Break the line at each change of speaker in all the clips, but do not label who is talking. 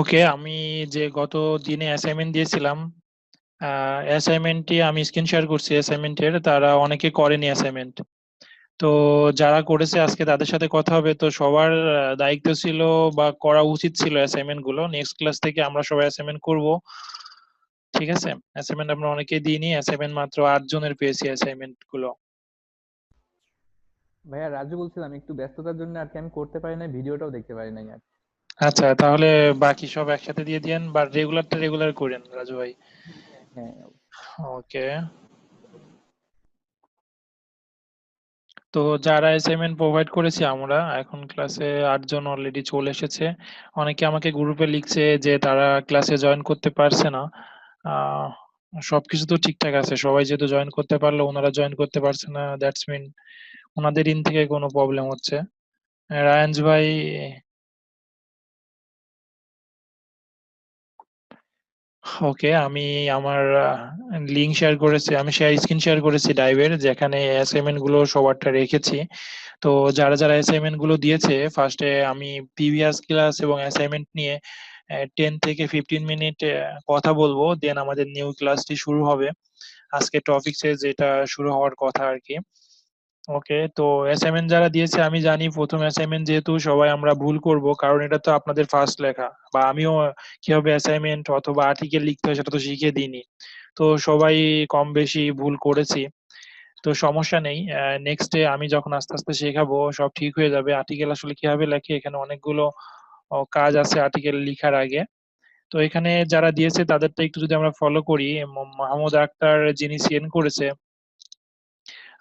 ওকে, আমি যে গত দিনে অ্যাসাইনমেন্ট দিয়েছিলাম, অ্যাসাইনমেন্টটি আমি স্ক্রিন শেয়ার করছি। অ্যাসাইনমেন্টের তারা অনেকে করেনি অ্যাসাইনমেন্ট। তো যারা করেছে আজকে তাদের সাথে কথা হবে। তো সবার দায়িত্ব ছিল বা করা উচিত ছিল অ্যাসাইনমেন্ট গুলো। নেক্সট ক্লাস থেকে আমরা সবাই অ্যাসাইনমেন্ট করব। ঠিক আছে? অ্যাসাইনমেন্ট আমরা অনেকেই দিইনি, অ্যাসাইনমেন্ট মাত্র 8 জনের পেয়েছি অ্যাসাইনমেন্ট গুলো।
ভাইয়া, রাজু বলছিলাম, একটু ব্যস্ততার জন্য আর কি আমি করতে পারি নাই, ভিডিওটাও দেখতে পারি নাই আর।
আচ্ছা, তাহলে বাকি সব একসাথে দিয়ে দিয়েন বা রেগুলারটা রেগুলার করেন রাজু ভাই।
হ্যাঁ।
ওকে। তো যারা অ্যাসাইনমেন্ট প্রোভাইড করেছি আমরা এখন ক্লাসে 8 জন অলরেডি চলে এসেছে। অনেকে আমাকে গ্রুপে লিখছে যে তারা ক্লাসে জয়েন করতে পারছে না। আহ, সবকিছু তো ঠিকঠাক আছে, সবাই যেহেতু জয়েন করতে পারলো, ওনারা জয়েন করতে পারছে না, দ্যাটস মিন ওনাদের ইন থেকে কোনো প্রবলেম হচ্ছে। রায়ানজ ভাই। ওকে, আমি আমার লিঙ্ক শেয়ার করেছি, আমি স্ক্রিন শেয়ার করেছি ড্রাইভের, যেখানে অ্যাসাইনমেন্ট গুলো সবারটা রেখেছি। তো যারা যারা অ্যাসাইনমেন্ট গুলো দিয়েছে, ফার্স্টে আমি প্রিভিয়াস ক্লাস এবং অ্যাসাইনমেন্ট নিয়ে 10 থেকে 15 মিনিট কথা বলবো, দেন আমাদের নিউ ক্লাসটি শুরু হবে। আজকে টপিকসে যেটা শুরু হওয়ার কথা আর কি। ওকে, তো অ্যাসাইনমেন্ট যারা দিয়েছে, আমি জানি প্রথম অ্যাসাইনমেন্ট যেহেতু সবাই আমরা ভুল করব, কারণ এটা তো আপনাদের ফার্স্ট লেখা, বা আমিও কিভাবে অ্যাসাইনমেন্ট অথবা আর্টিকেল লিখতে হয় সেটা তো শিখিয়ে দিইনি। তো সবাই কম বেশি ভুল করেছি। তো সমস্যা নেই, নেক্সট ডে আমি যখন আস্তে আস্তে শেখাবো সব ঠিক হয়ে যাবে। আর্টিকেল আসলে কিভাবে লেখে, এখানে অনেকগুলো কাজ আছে আর্টিকেল লিখার আগে। তো এখানে যারা দিয়েছে তাদেরটা একটু যদি আমরা ফলো করি, মাহমুদ আক্তার যিনি সেন্ড করেছে,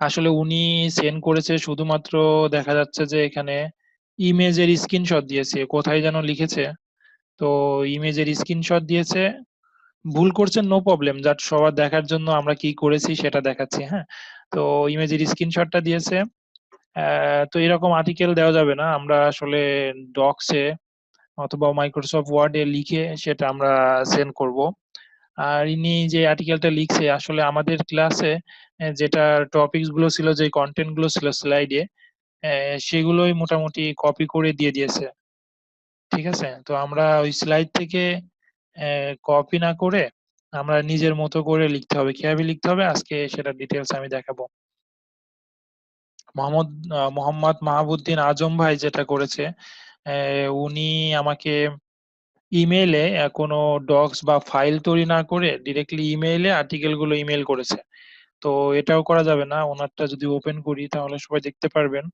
আসলে উনি সেন্ড করেছে শুধুমাত্র, দেখা যাচ্ছে যে এখানে ইমেজের স্ক্রিনশট দিয়েছে, কোথায় যেন লিখেছে। তো ইমেজের স্ক্রিনশট দিয়েছে, ভুল করছেন, নো প্রবলেম, জাস্ট সবার দেখার জন্য আমরা কি করেছি সেটা দেখাচ্ছি। হ্যাঁ, তো ইমেজের স্ক্রিনশটটা দিয়েছে। তো এরকম আর্টিকেল দেওয়া যাবে না, আমরা আসলে ডক্সে অথবা মাইক্রোসফট ওয়ার্ডে লিখে সেটা আমরা সেন্ড করব। আর ইনি যে আর্টিকেলটা লিখছে, আসলে আমাদের ক্লাসে যেটা টপিকস গুলো ছিল, যে কন্টেন্ট গুলো ছিল স্লাইডে, সেগুলোই মোটামুটি কপি করে দিয়ে দিয়েছে। ঠিক আছে, তো আমরা ওই স্লাইড থেকে কপি না করে আমরা নিজের মতো করে লিখতে হবে। কিভাবে লিখতে হবে আজকে সেটা ডিটেলস আমি দেখাবো। মোহাম্মদ মাহাবুদ্দিন আজম ভাই যেটা করেছে, উনি আমাকে ইমেইলে কোনো ডক্স বা ফাইল তৈরি না করে ডিরেক্টলি ইমেইলে আর্টিকেল গুলো ইমেইল করেছে। তো এটাও করা যাবে না, ওনারটা যদি ওপেন করি তাহলে সবাই দেখতে পারবেন।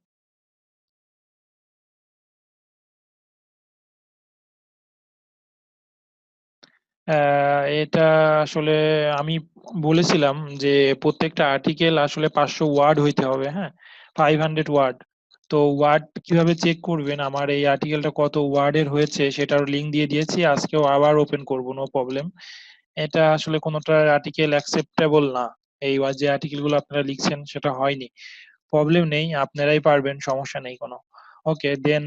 এটা আসলে আমি বলেছিলাম যে প্রত্যেকটা আর্টিকেল আসলে 500 ওয়ার্ড হইতে হবে। হ্যাঁ, 500 ওয়ার্ড। তো ওয়ার্ড কিভাবে চেক করবেন আমার এই আর্টিকেলটা কত ওয়ার্ডের হয়েছে সেটার লিঙ্ক দিয়ে দিয়েছি, আজকেও আবার ওপেন করব, নো প্রবলেম। এটা আসলে কোনোটা আর্টিকেল অ্যাকসেপ্টেবল না, এই যে আর্টিকেল গুলো আপনারা লিখছেন সেটা হয়নি। প্রবলেম নেই, আপনারাই পারবেন, সমস্যা নেই কোনো। ওকে, দেন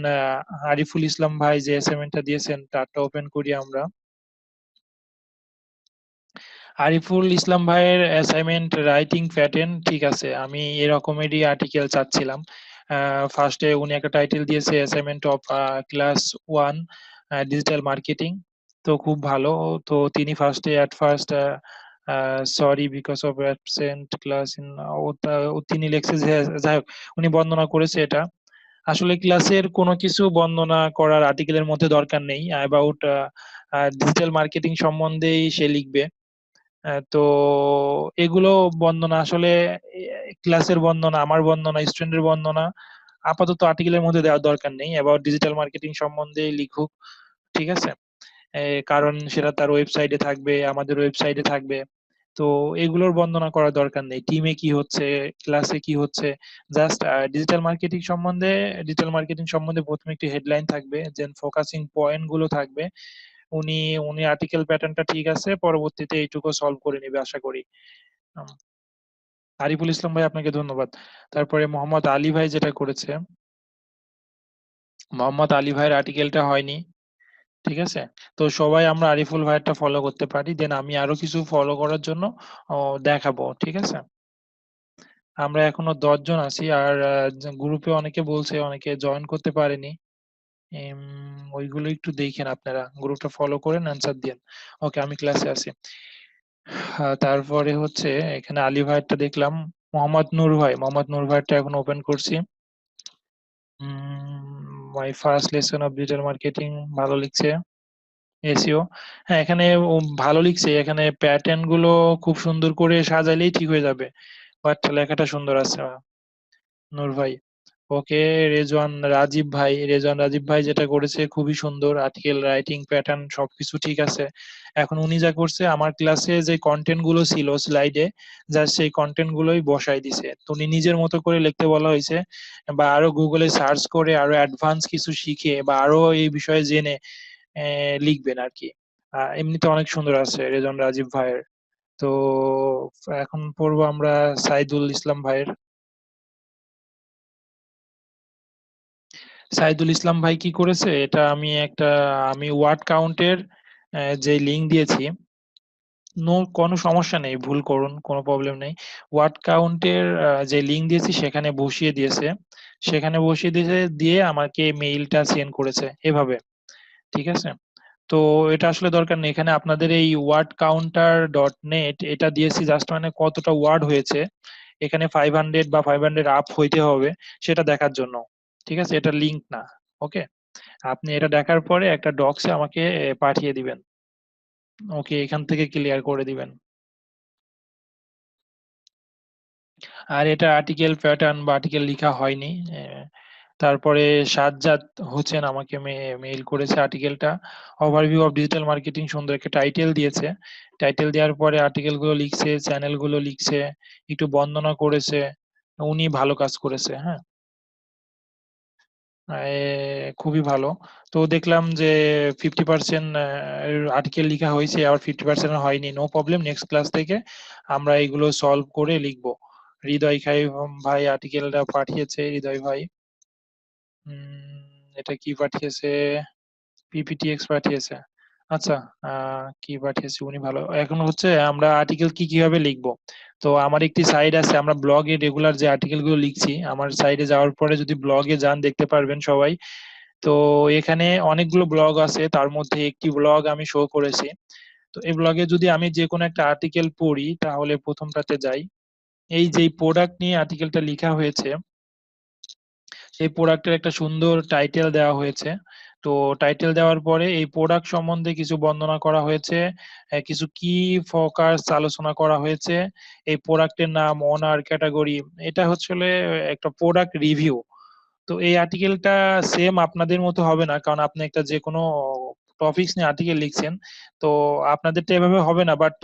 আরিফুল ইসলাম ভাই যে অ্যাসাইনমেন্টটা দিয়েছেন তারটা ওপেন করি আমরা। আরিফুল ইসলাম ভাইয়ের অ্যাসাইনমেন্ট রাইটিং প্যাটার্ন ঠিক আছে, আমি এরকমেরই আর্টিকেল চাচ্ছিলাম। ফার্স্টে উনি একটা টাইটেল দিয়েছে, assignment of class 1 digital marketing. তো খুব ভালো। তো তিনি first sorry because of absent class in, তিনি লিখছে যে, যাই হোক, উনি বর্ণনা করেছে এটা। আসলে ক্লাসের কোনো কিছু বর্ণনা করার আর্টিকেলের মধ্যে দরকার নেই, অ্যাবাউট ডিজিটাল মার্কেটিং সম্বন্ধেই সে লিখবে। তো এগুলো বর্ণনা আসলে ক্লাসের বর্ণনা, আমার বর্ণনা, স্টুডেন্টের বর্ণনা আপাতত আর্টিকেলের মধ্যে দেওয়ার দরকার নেই, অ্যাবাউট ডিজিটাল মার্কেটিং সম্বন্ধে লিখুক। ঠিক আছে, কারণ সেটা তার ওয়েবসাইটে থাকবে, আমাদের ওয়েবসাইটে থাকবে। তো এগুলোর বর্ণনা করার দরকার নেই, টিমে কি হচ্ছে, ক্লাসে কি হচ্ছে। জাস্ট ডিজিটাল মার্কেটিং সম্বন্ধে প্রথমে একটি হেডলাইন থাকবে, দেন ফোকাসিং পয়েন্ট গুলো থাকবে। উনি উনি আর্টিকেল প্যাটার্নটা ঠিক আছে, পরবর্তীতে এইটুকু সলভ করে নেবে আশা করি। উম, আরিফুল ইসলাম ভাই আপনাকে ধন্যবাদ। তারপরে মোহাম্মদ আলী ভাই যেটা করেছে, মোহাম্মদ আলী ভাইয়ের আর্টিকেলটা হয়নি। ঠিক আছে, তো সবাই আমরা আরিফুল ভাইয়েরটা ফলো করতে পারি, দেন আমি আরো কিছু ফলো করার জন্য দেখাবো। ঠিক আছে, আমরা এখনো 10 জন আছি, আর গ্রুপে অনেকে বলছে অনেকে জয়েন করতে পারেনি। ওইগুলো একটু দেখেন, আপনারা গ্রুপটা ফলো করেন, অ্যান্সার দিন। ওকে, আমি ক্লাসে আছি। তারপরে হচ্ছে এখানে আলী ভাইয়েরটা দেখলাম। মোহাম্মদ নূর ভাইয়েরটা এখন ওপেন করছি। My first lesson of digital marketing, ভালো লিখছে। এসইও, হ্যাঁ এখানে ও ভালো লিখছে, এখানে প্যাটার্ন গুলো খুব সুন্দর করে সাজাইলেই ঠিক হয়ে যাবে, বাট লেখাটা সুন্দর আছে নূর ভাই। ওকে, রেজওয়ান রাজীব ভাই যেটা করেছে খুবই সুন্দর, আর্টিকেল রাইটিং প্যাটার্ন সবকিছু ঠিক আছে। এখন উনি যা করছে, আমার ক্লাসে যে কন্টেন্ট গুলো ছিল স্লাইডে, জাস্ট সেই কন্টেন্ট গুলোই বসাই দিছে। তো উনি নিজের মতো করে লিখতে বলা হয়েছে, বা আরো গুগলে সার্চ করে আরো অ্যাডভান্স কিছু শিখে বা আরো এই বিষয়ে জেনে লিখবেন আর কি। এমনিতে অনেক সুন্দর আছে রেজন রাজীব ভাইয়ের। তো এখন পড়বো আমরা সাইদুল ইসলাম ভাইয়ের। সাইদুল ইসলাম ভাই কি করেছে, এটা আমি ওয়ার্ড কাউন্টের যে লিঙ্ক দিয়েছি, কোনো সমস্যা নেই, ভুল করুন, কোনো প্রবলেম নেই। ওয়ার্ড কাউন্টের যে লিঙ্ক দিয়েছি সেখানে বসিয়ে দিয়েছে, দিয়ে আমাকে মেইলটা সেন্ড করেছে এভাবে। ঠিক আছে, তো এটা আসলে দরকার নেই, এখানে আপনাদের এই ওয়ার্ড কাউন্টার ডট নেট এটা দিয়েছি জাস্ট মানে কতটা ওয়ার্ড হয়েছে, এখানে 500 বা 500 আপ হইতে হবে সেটা দেখার জন্য। ঠিক আছে, এটা লিঙ্ক না। ওকে, আপনি এটা দেখার পরে একটা ডক্সে আমাকে পাঠিয়ে দিবেন। ওকে, এখান থেকে ক্লিয়ার করে দিবেন। আর এটা আর্টিকেল প্যাটার্ন বা আর্টিকেল লেখা হয়নি। তারপরে সাজ্জাদ হোসেন আমাকে মেইল করেছে আর্টিকেলটা, ওভারভিউ অফ ডিজিটাল মার্কেটিং, সুন্দর একটা টাইটেল দিয়েছে। টাইটেল দেওয়ার পরে আর্টিকেল গুলো লিখছে, চ্যানেল গুলো লিখছে, একটু বর্ণনা করেছে। উনি ভালো কাজ করেছে, হ্যাঁ। খুবই ভালো। তো দেখলাম যে 50% আর্টিকেল লেখা হয়েছে, আবার 50% হয়নি। নো প্রবলেম, নেক্সট ক্লাস থেকে আমরা এগুলো সলভ করে লিখবো। হৃদয় খাই ভাই আর্টিকেলটা পাঠিয়েছে, হৃদয় ভাই। এটা কি পাঠিয়েছে, পিপিটিএক্স পাঠিয়েছে। আচ্ছা, কি পাঠিয়েছে উনি, ভালো। এখন হচ্ছে আমরা আর্টিকেল কিভাবে লিখবো। তো আমার একটি সাইট আছে, আমরা ব্লগে রেগুলার যে আর্টিকেল গুলো লিখছি, আমার সাইটে যাওয়ার পরে যদি ব্লগে যান দেখতে পারবেন সবাই। তো এখানে অনেকগুলো ব্লগ আছে, তার মধ্যে একটি ব্লগ আমি শো করেছি। তো এই ব্লগে যদি আমি যে কোনো একটা আর্টিকেল পড়ি, তাহলে প্রথমটাতে যাই। এই যে প্রোডাক্ট নিয়ে আর্টিকেলটা লেখা হয়েছে, সেই প্রোডাক্টের একটা সুন্দর টাইটেল দেওয়া হয়েছে। তো টাইটেল দেওয়ার পরে এই প্রোডাক্ট সম্বন্ধে কিছু বর্ণনা করা হয়েছে, কিছু কি ফোকাস আলোচনা করা হয়েছে, এই প্রোডাক্টের নাম, ওনার, ক্যাটাগরি। এটা হচ্ছে একটা প্রোডাক্ট রিভিউ। তো এই আর্টিকেলটা সেম আপনাদের মতো হবে না, কারণ আপনি একটা যে কোনো টপিকস নিয়ে আর্টিকেল লিখছেন। তো আপনাদেরটা এভাবে হবে না, বাট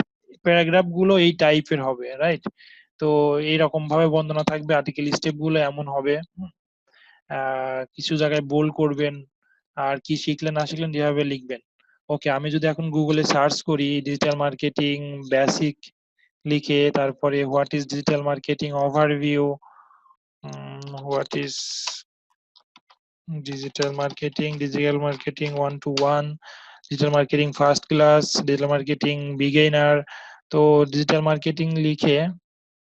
প্যারাগ্রাফ গুলো এই টাইপের হবে, রাইট। তো এইরকম ভাবে বর্ণনা থাকবে, আর্টিকেল স্টেপ গুলো এমন হবে। কিছু জায়গায় বোল্ড করবেন, আর কি শিখলেন না শিখলেন যেভাবে লিখবেন। ওকে, আমি যদি এখন গুগলে সার্চ করি ডিজিটাল মার্কেটিং বেসিক লিখে, তারপরে what is digital marketing overview, what is digital marketing 1 to 1, digital marketing first class, digital marketing beginner. তো ডিজিটাল মার্কেটিং লিখে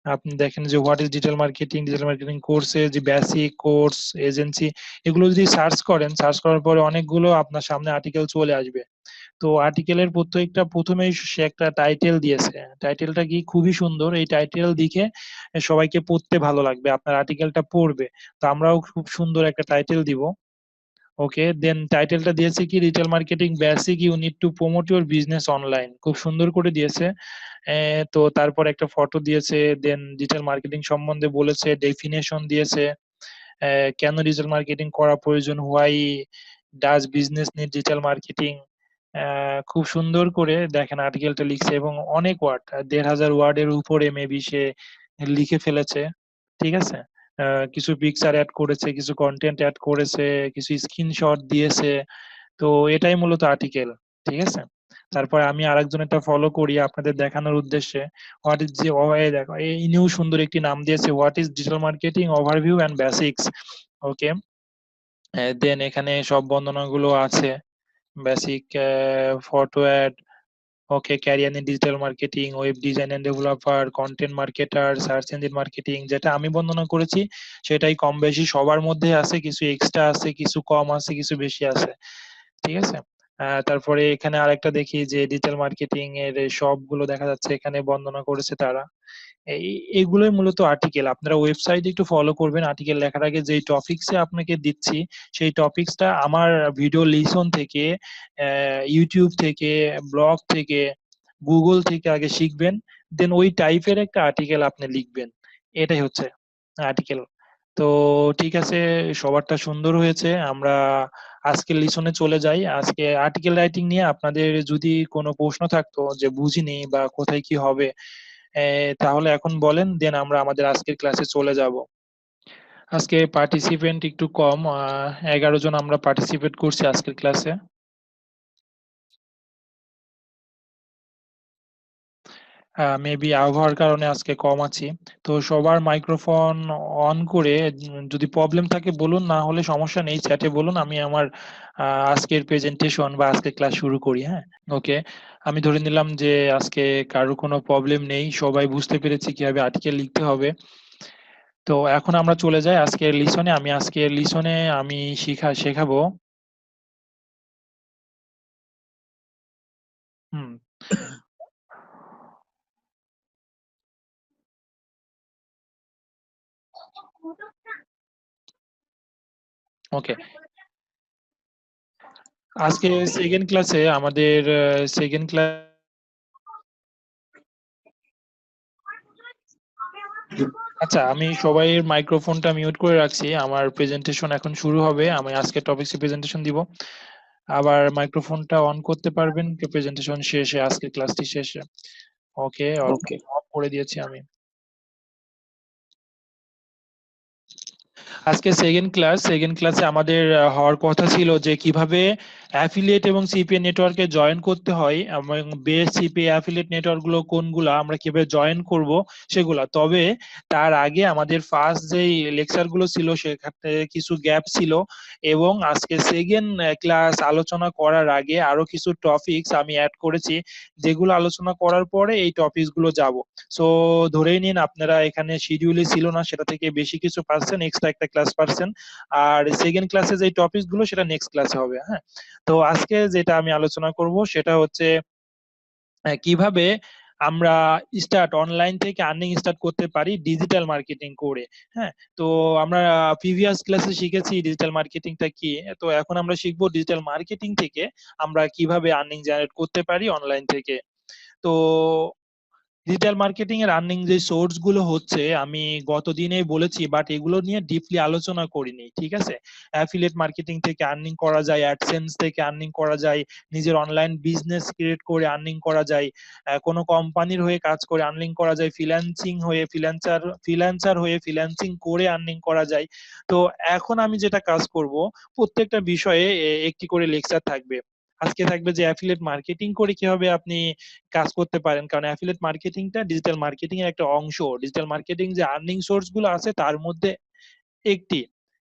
আপনি দেখেন যে হোয়াট ইজ ডিজিটাল মার্কেটিং কোর্সে যে বেসিক কোর্স, এজেন্সি, এগুলো যদি সার্চ করেন, সার্চ করার পরে অনেকগুলো আপনার সামনে আর্টিকেল চলে আসবে। তো আর্টিকেলের প্রত্যেকটা প্রথমেই সে একটা টাইটেল দিয়েছে, টাইটেলটা কি খুবই সুন্দর, এই টাইটেল দেখে সবাইকে পড়তে ভালো লাগবে, আপনার আর্টিকেলটা পড়বে। তো আমরাও খুব সুন্দর একটা টাইটেল দিব। ওকে, দেন টাইটেলটা দিয়েছে কি, retail marketing basic, you need to promote your business online, খুব সুন্দর করে দিয়েছে। তো তারপর একটা ফটো দিয়েছে, দেন ডিজিটাল মার্কেটিং সম্বন্ধে বলেছে, ডেফিনেশন দিয়েছে, কেন ডিজিটাল মার্কেটিং করা প্রয়োজন, why does business need digital marketing. খুব সুন্দর করে দেখেন আর্টিকেলটা লিখছে, এবং অনেক ওয়ার্ড, 1500 ওয়ার্ডের উপরে মেবি সে লিখে ফেলেছে। ঠিক আছে, কিছু পিকচার অ্যাড করেছে, কিছু কন্টেন্ট অ্যাড করেছে, কিছু স্ক্রিনশট দিয়েছে। তো এটাই মূলত আর্টিকেল। ঠিক আছে, তারপরে আমি আরেকজনেরটা ফলো করি আপনাদের দেখানোর উদ্দেশ্যে। হোয়াট ইজ যে, দেখো ইনিও সুন্দর একটি নাম দিয়েছে, what is digital marketing overview and basics. Okay, then এখানে সব বর্ণনাগুলো আছে, basic, photo ad, okay, career in digital marketing, web design and developer, content marketer, search engine marketing, যেটা আমি বর্ণনা করেছি সেটাই কম বেশি সবার মধ্যে আছে, কিছু এক্সট্রা আছে, কিছু কম আছে, কিছু বেশি আছে। ঠিক আছে। তারপরে এখানে আরেকটা দেখি যে ডিজিটাল মার্কেটিং এর সবগুলো দেখা যাচ্ছে এখানে বর্ণনা করেছে তারা। এগুলোই মূলত আর্টিকেল। আপনারা ওয়েবসাইটে একটু ফলো করবেন, আর্টিকেল লেখার আগে যেই টপিকসে আপনাকে দিচ্ছি সেই টপিকসটা আমার ভিডিও লিসন থেকে, ইউটিউব থেকে, ব্লগ থেকে, গুগল থেকে আগে শিখবেন, দেন ওই টাইপের একটা আর্টিকেল আপনি লিখবেন। এটাই হচ্ছে আর্টিকেল। তো ঠিক আছে, সবারটা সুন্দর হয়েছে। আমরা আজকের লিসনে চলে যাই। আজকে আর্টিকেল রাইটিং নিয়ে আপনাদের যদি কোনো প্রশ্ন থাকতো যে বুঝিনি বা কোথায় কি হবে, তাহলে এখন বলেন, দেন আমরা আমাদের আজকের ক্লাসে চলে যাব। আজকে পার্টিসিপেন্ট একটু কম, 11 জন আমরা পার্টিসিপেট করছি আজকের ক্লাসে। মেবি আবহাওয়ার কারণে আজকে কম আছি। তো সবার মাইক্রোফোন অন করে যদি প্রবলেম থাকে বলুন, না হলে সমস্যা নেই, চ্যাটে বলুন, আমি আমার আজকের প্রেজেন্টেশন বা আজকের ক্লাস শুরু করি। হ্যাঁ, ওকে। আমি ধরে নিলাম যে আজকে কারো কোনো প্রবলেম নেই, সবাই বুঝতে পেরেছি কিভাবে আর্টিকেল লিখতে হবে। তো এখন আমরা চলে যাই আজকের লিসনে। আমি আজকের লিসনে আমি শেখাবো। হুম। ওকে, আজকে সেকেন্ড ক্লাসে আমাদের সেকেন্ড ক্লাস। আচ্ছা, আমি সবাই মাইক্রোফোনটা মিউট করে রাখছি, আমার প্রেজেন্টেশন এখন শুরু হবে, আমি আজকে টপিকসে প্রেজেন্টেশন দিব। আবার মাইক্রোফোনটা অন করতে পারবেন প্রেজেন্টেশন শেষে, আজকের ক্লাসটি শেষে। ওকে,
ওকে।
অফ করে দিয়েছি আমি। আজকে সেকেন্ড ক্লাসে আমাদের হওয়ার কথা ছিল যে কিভাবে অ্যাফিলিয়েট এবং সিপিএ নেটওয়ার্কে জয়েন করতে হয়, এবং বেস্ট সিপিএ অ্যাফিলিয়েট নেটওয়ার্ক গুলো কোনগুলা, আমরা কিভাবে জয়েন করব সেগুলা। তবে তার আগে আমাদের ফার্স্ট যেই লেকচার গুলো ছিল সেখানে কিছু গ্যাপ ছিল, এবং আজকে সেকেন্ড ক্লাস আলোচনা করার আগে আরো কিছু টপিকস আমি অ্যাড করেছি, যেগুলো আলোচনা করার পরে এই টপিকস গুলো যাব। সো ধরেই নিন আপনারা এখানে শিডিউলে ছিল না, সেটা থেকে বেশি কিছু পাচ্ছেন, এক্সট্রা একটা ক্লাস পাচ্ছেন। আর সেকেন্ড ক্লাসে যে টপিকস গুলো সেটা নেক্সট ক্লাসে হবে। হ্যাঁ, তো আজকে যেটা আমি আলোচনা করব সেটা হচ্ছে কিভাবে আমরা অনলাইন থেকে আর্নিং স্টার্ট করতে পারি ডিজিটাল মার্কেটিং করে। হ্যাঁ, তো আমরা প্রিভিয়াস ক্লাসে শিখেছি ডিজিটাল মার্কেটিংটা কি, তো এখন আমরা শিখবো ডিজিটাল মার্কেটিং থেকে আমরা কিভাবে আর্নিং জেনারেট করতে পারি অনলাইন থেকে। তো ডিজিটাল মার্কেটিং এর আর্নিং যে সোর্স গুলো হচ্ছে আমি গত দিনেই বলেছি, বাট এগুলো নিয়ে ডিপলি আলোচনা করিনি। ঠিক আছে, অ্যাফিলিয়েট মার্কেটিং থেকে আর্নিং করা যায়, অ্যাডসেন্স থেকে আর্নিং করা যায়, নিজের অনলাইন বিজনেস ক্রিয়েট করে আর্নিং করা যায়, কোনো কোম্পানির হয়ে কাজ করে আর্নিং করা যায়, ফ্রিল্যান্সার হয়ে ফ্রিল্যান্সিং করে আর্নিং করা যায়। তো এখন আমি যেটা কাজ করব, প্রত্যেকটা বিষয়ে একটি করে লেকচার থাকবে। আজকে থাকবে যে অ্যাফিলিয়েট মার্কেটিং করে কিভাবে আপনি কাজ করতে পারেন, কারণ অ্যাফিলিয়েট মার্কেটিংটা ডিজিটাল মার্কেটিং এর একটা অংশ, ডিজিটাল মার্কেটিং যে আর্নিং সোর্স গুলো আছে তার মধ্যে একটি।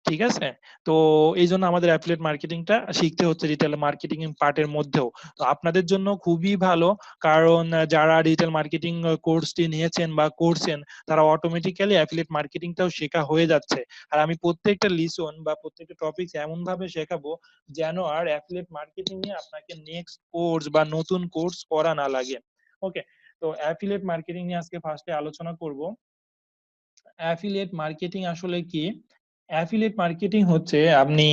ঠিক আছে, তো এই জন্য আমাদের অ্যাফিলিয়েট মার্কেটিংটা শিখতে হচ্ছে ডিজিটাল মার্কেটিং পার্টের মধ্যেও। তো আপনাদের জন্য খুবই ভালো, কারণ যারা ডিজিটাল মার্কেটিং কোর্সটি নিয়েছেন বা করছেন তারা অটোমেটিক্যালি অ্যাফিলিয়েট মার্কেটিংটাও শেখা হয়ে যাচ্ছে। আর আমি প্রত্যেকটা লিসন বা প্রত্যেকটা টপিক এমন ভাবে শেখাবো যেন আর অ্যাফিলিয়েট মার্কেটিং নিয়ে আপনাকে নেক্সট কোর্স বা নতুন কোর্স করা না লাগে। ওকে, তো অ্যাফিলিয়েট মার্কেটিং নিয়ে আজকে ফার্স্টে আলোচনা করব। অ্যাফিলিয়েট মার্কেটিং আসলে কি? অ্যাফিলিয়েট মার্কেটিং হচ্ছে আপনি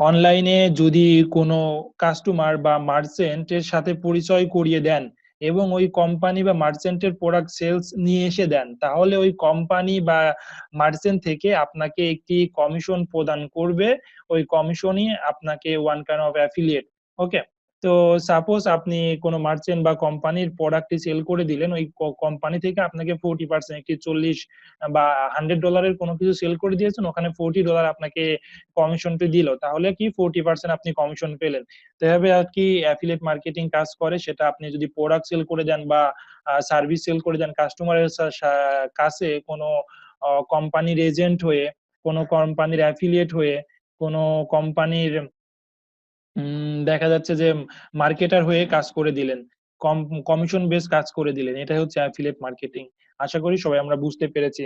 অনলাইনে যদি কোনো কাস্টমার বা মার্চেন্টের সাথে পরিচয় করিয়ে দেন এবং ওই কোম্পানি বা মার্চেন্টের প্রোডাক্ট সেলস নিয়ে এসে দেন, তাহলে ওই কোম্পানি বা মার্চেন্ট থেকে আপনাকে একটি কমিশন প্রদান করবে। ওই কমিশনই আপনাকে ওয়ান কাইন্ড অফ অ্যাফিলিয়েট। ওকে, তো সাপোজ আপনি কোনো মার্চেন্ট বা কোম্পানির প্রোডাক্টটি সেল করে দিলেন, ওই কোম্পানি থেকে আপনাকে 40%, একটি 40 বা $100 কোনো কিছু সেল করে দিয়েছেন, ওখানে $40 আপনাকে কমিশনটি দিল, তাহলে কি 40% আপনি কমিশন পেলেন। তো এভাবে আর কি অ্যাফিলিয়েট মার্কেটিং কাজ করে। সেটা আপনি যদি প্রোডাক্ট সেল করে দেন বা সার্ভিস সেল করে দেন কাস্টমারের কাছে, কোনো কোম্পানির এজেন্ট হয়ে, কোনো কোম্পানির অ্যাফিলিয়েট হয়ে, কোনো কোম্পানির দেখা যাচ্ছে যে মার্কেটার হয়ে কাজ করে দিলেন। কমিশন বেস কাজ করে দিলেন। এটাই হচ্ছে অ্যাফিলিয়েট মার্কেটিং। আশা করি সবাই আমরা বুঝতে পেরেছি।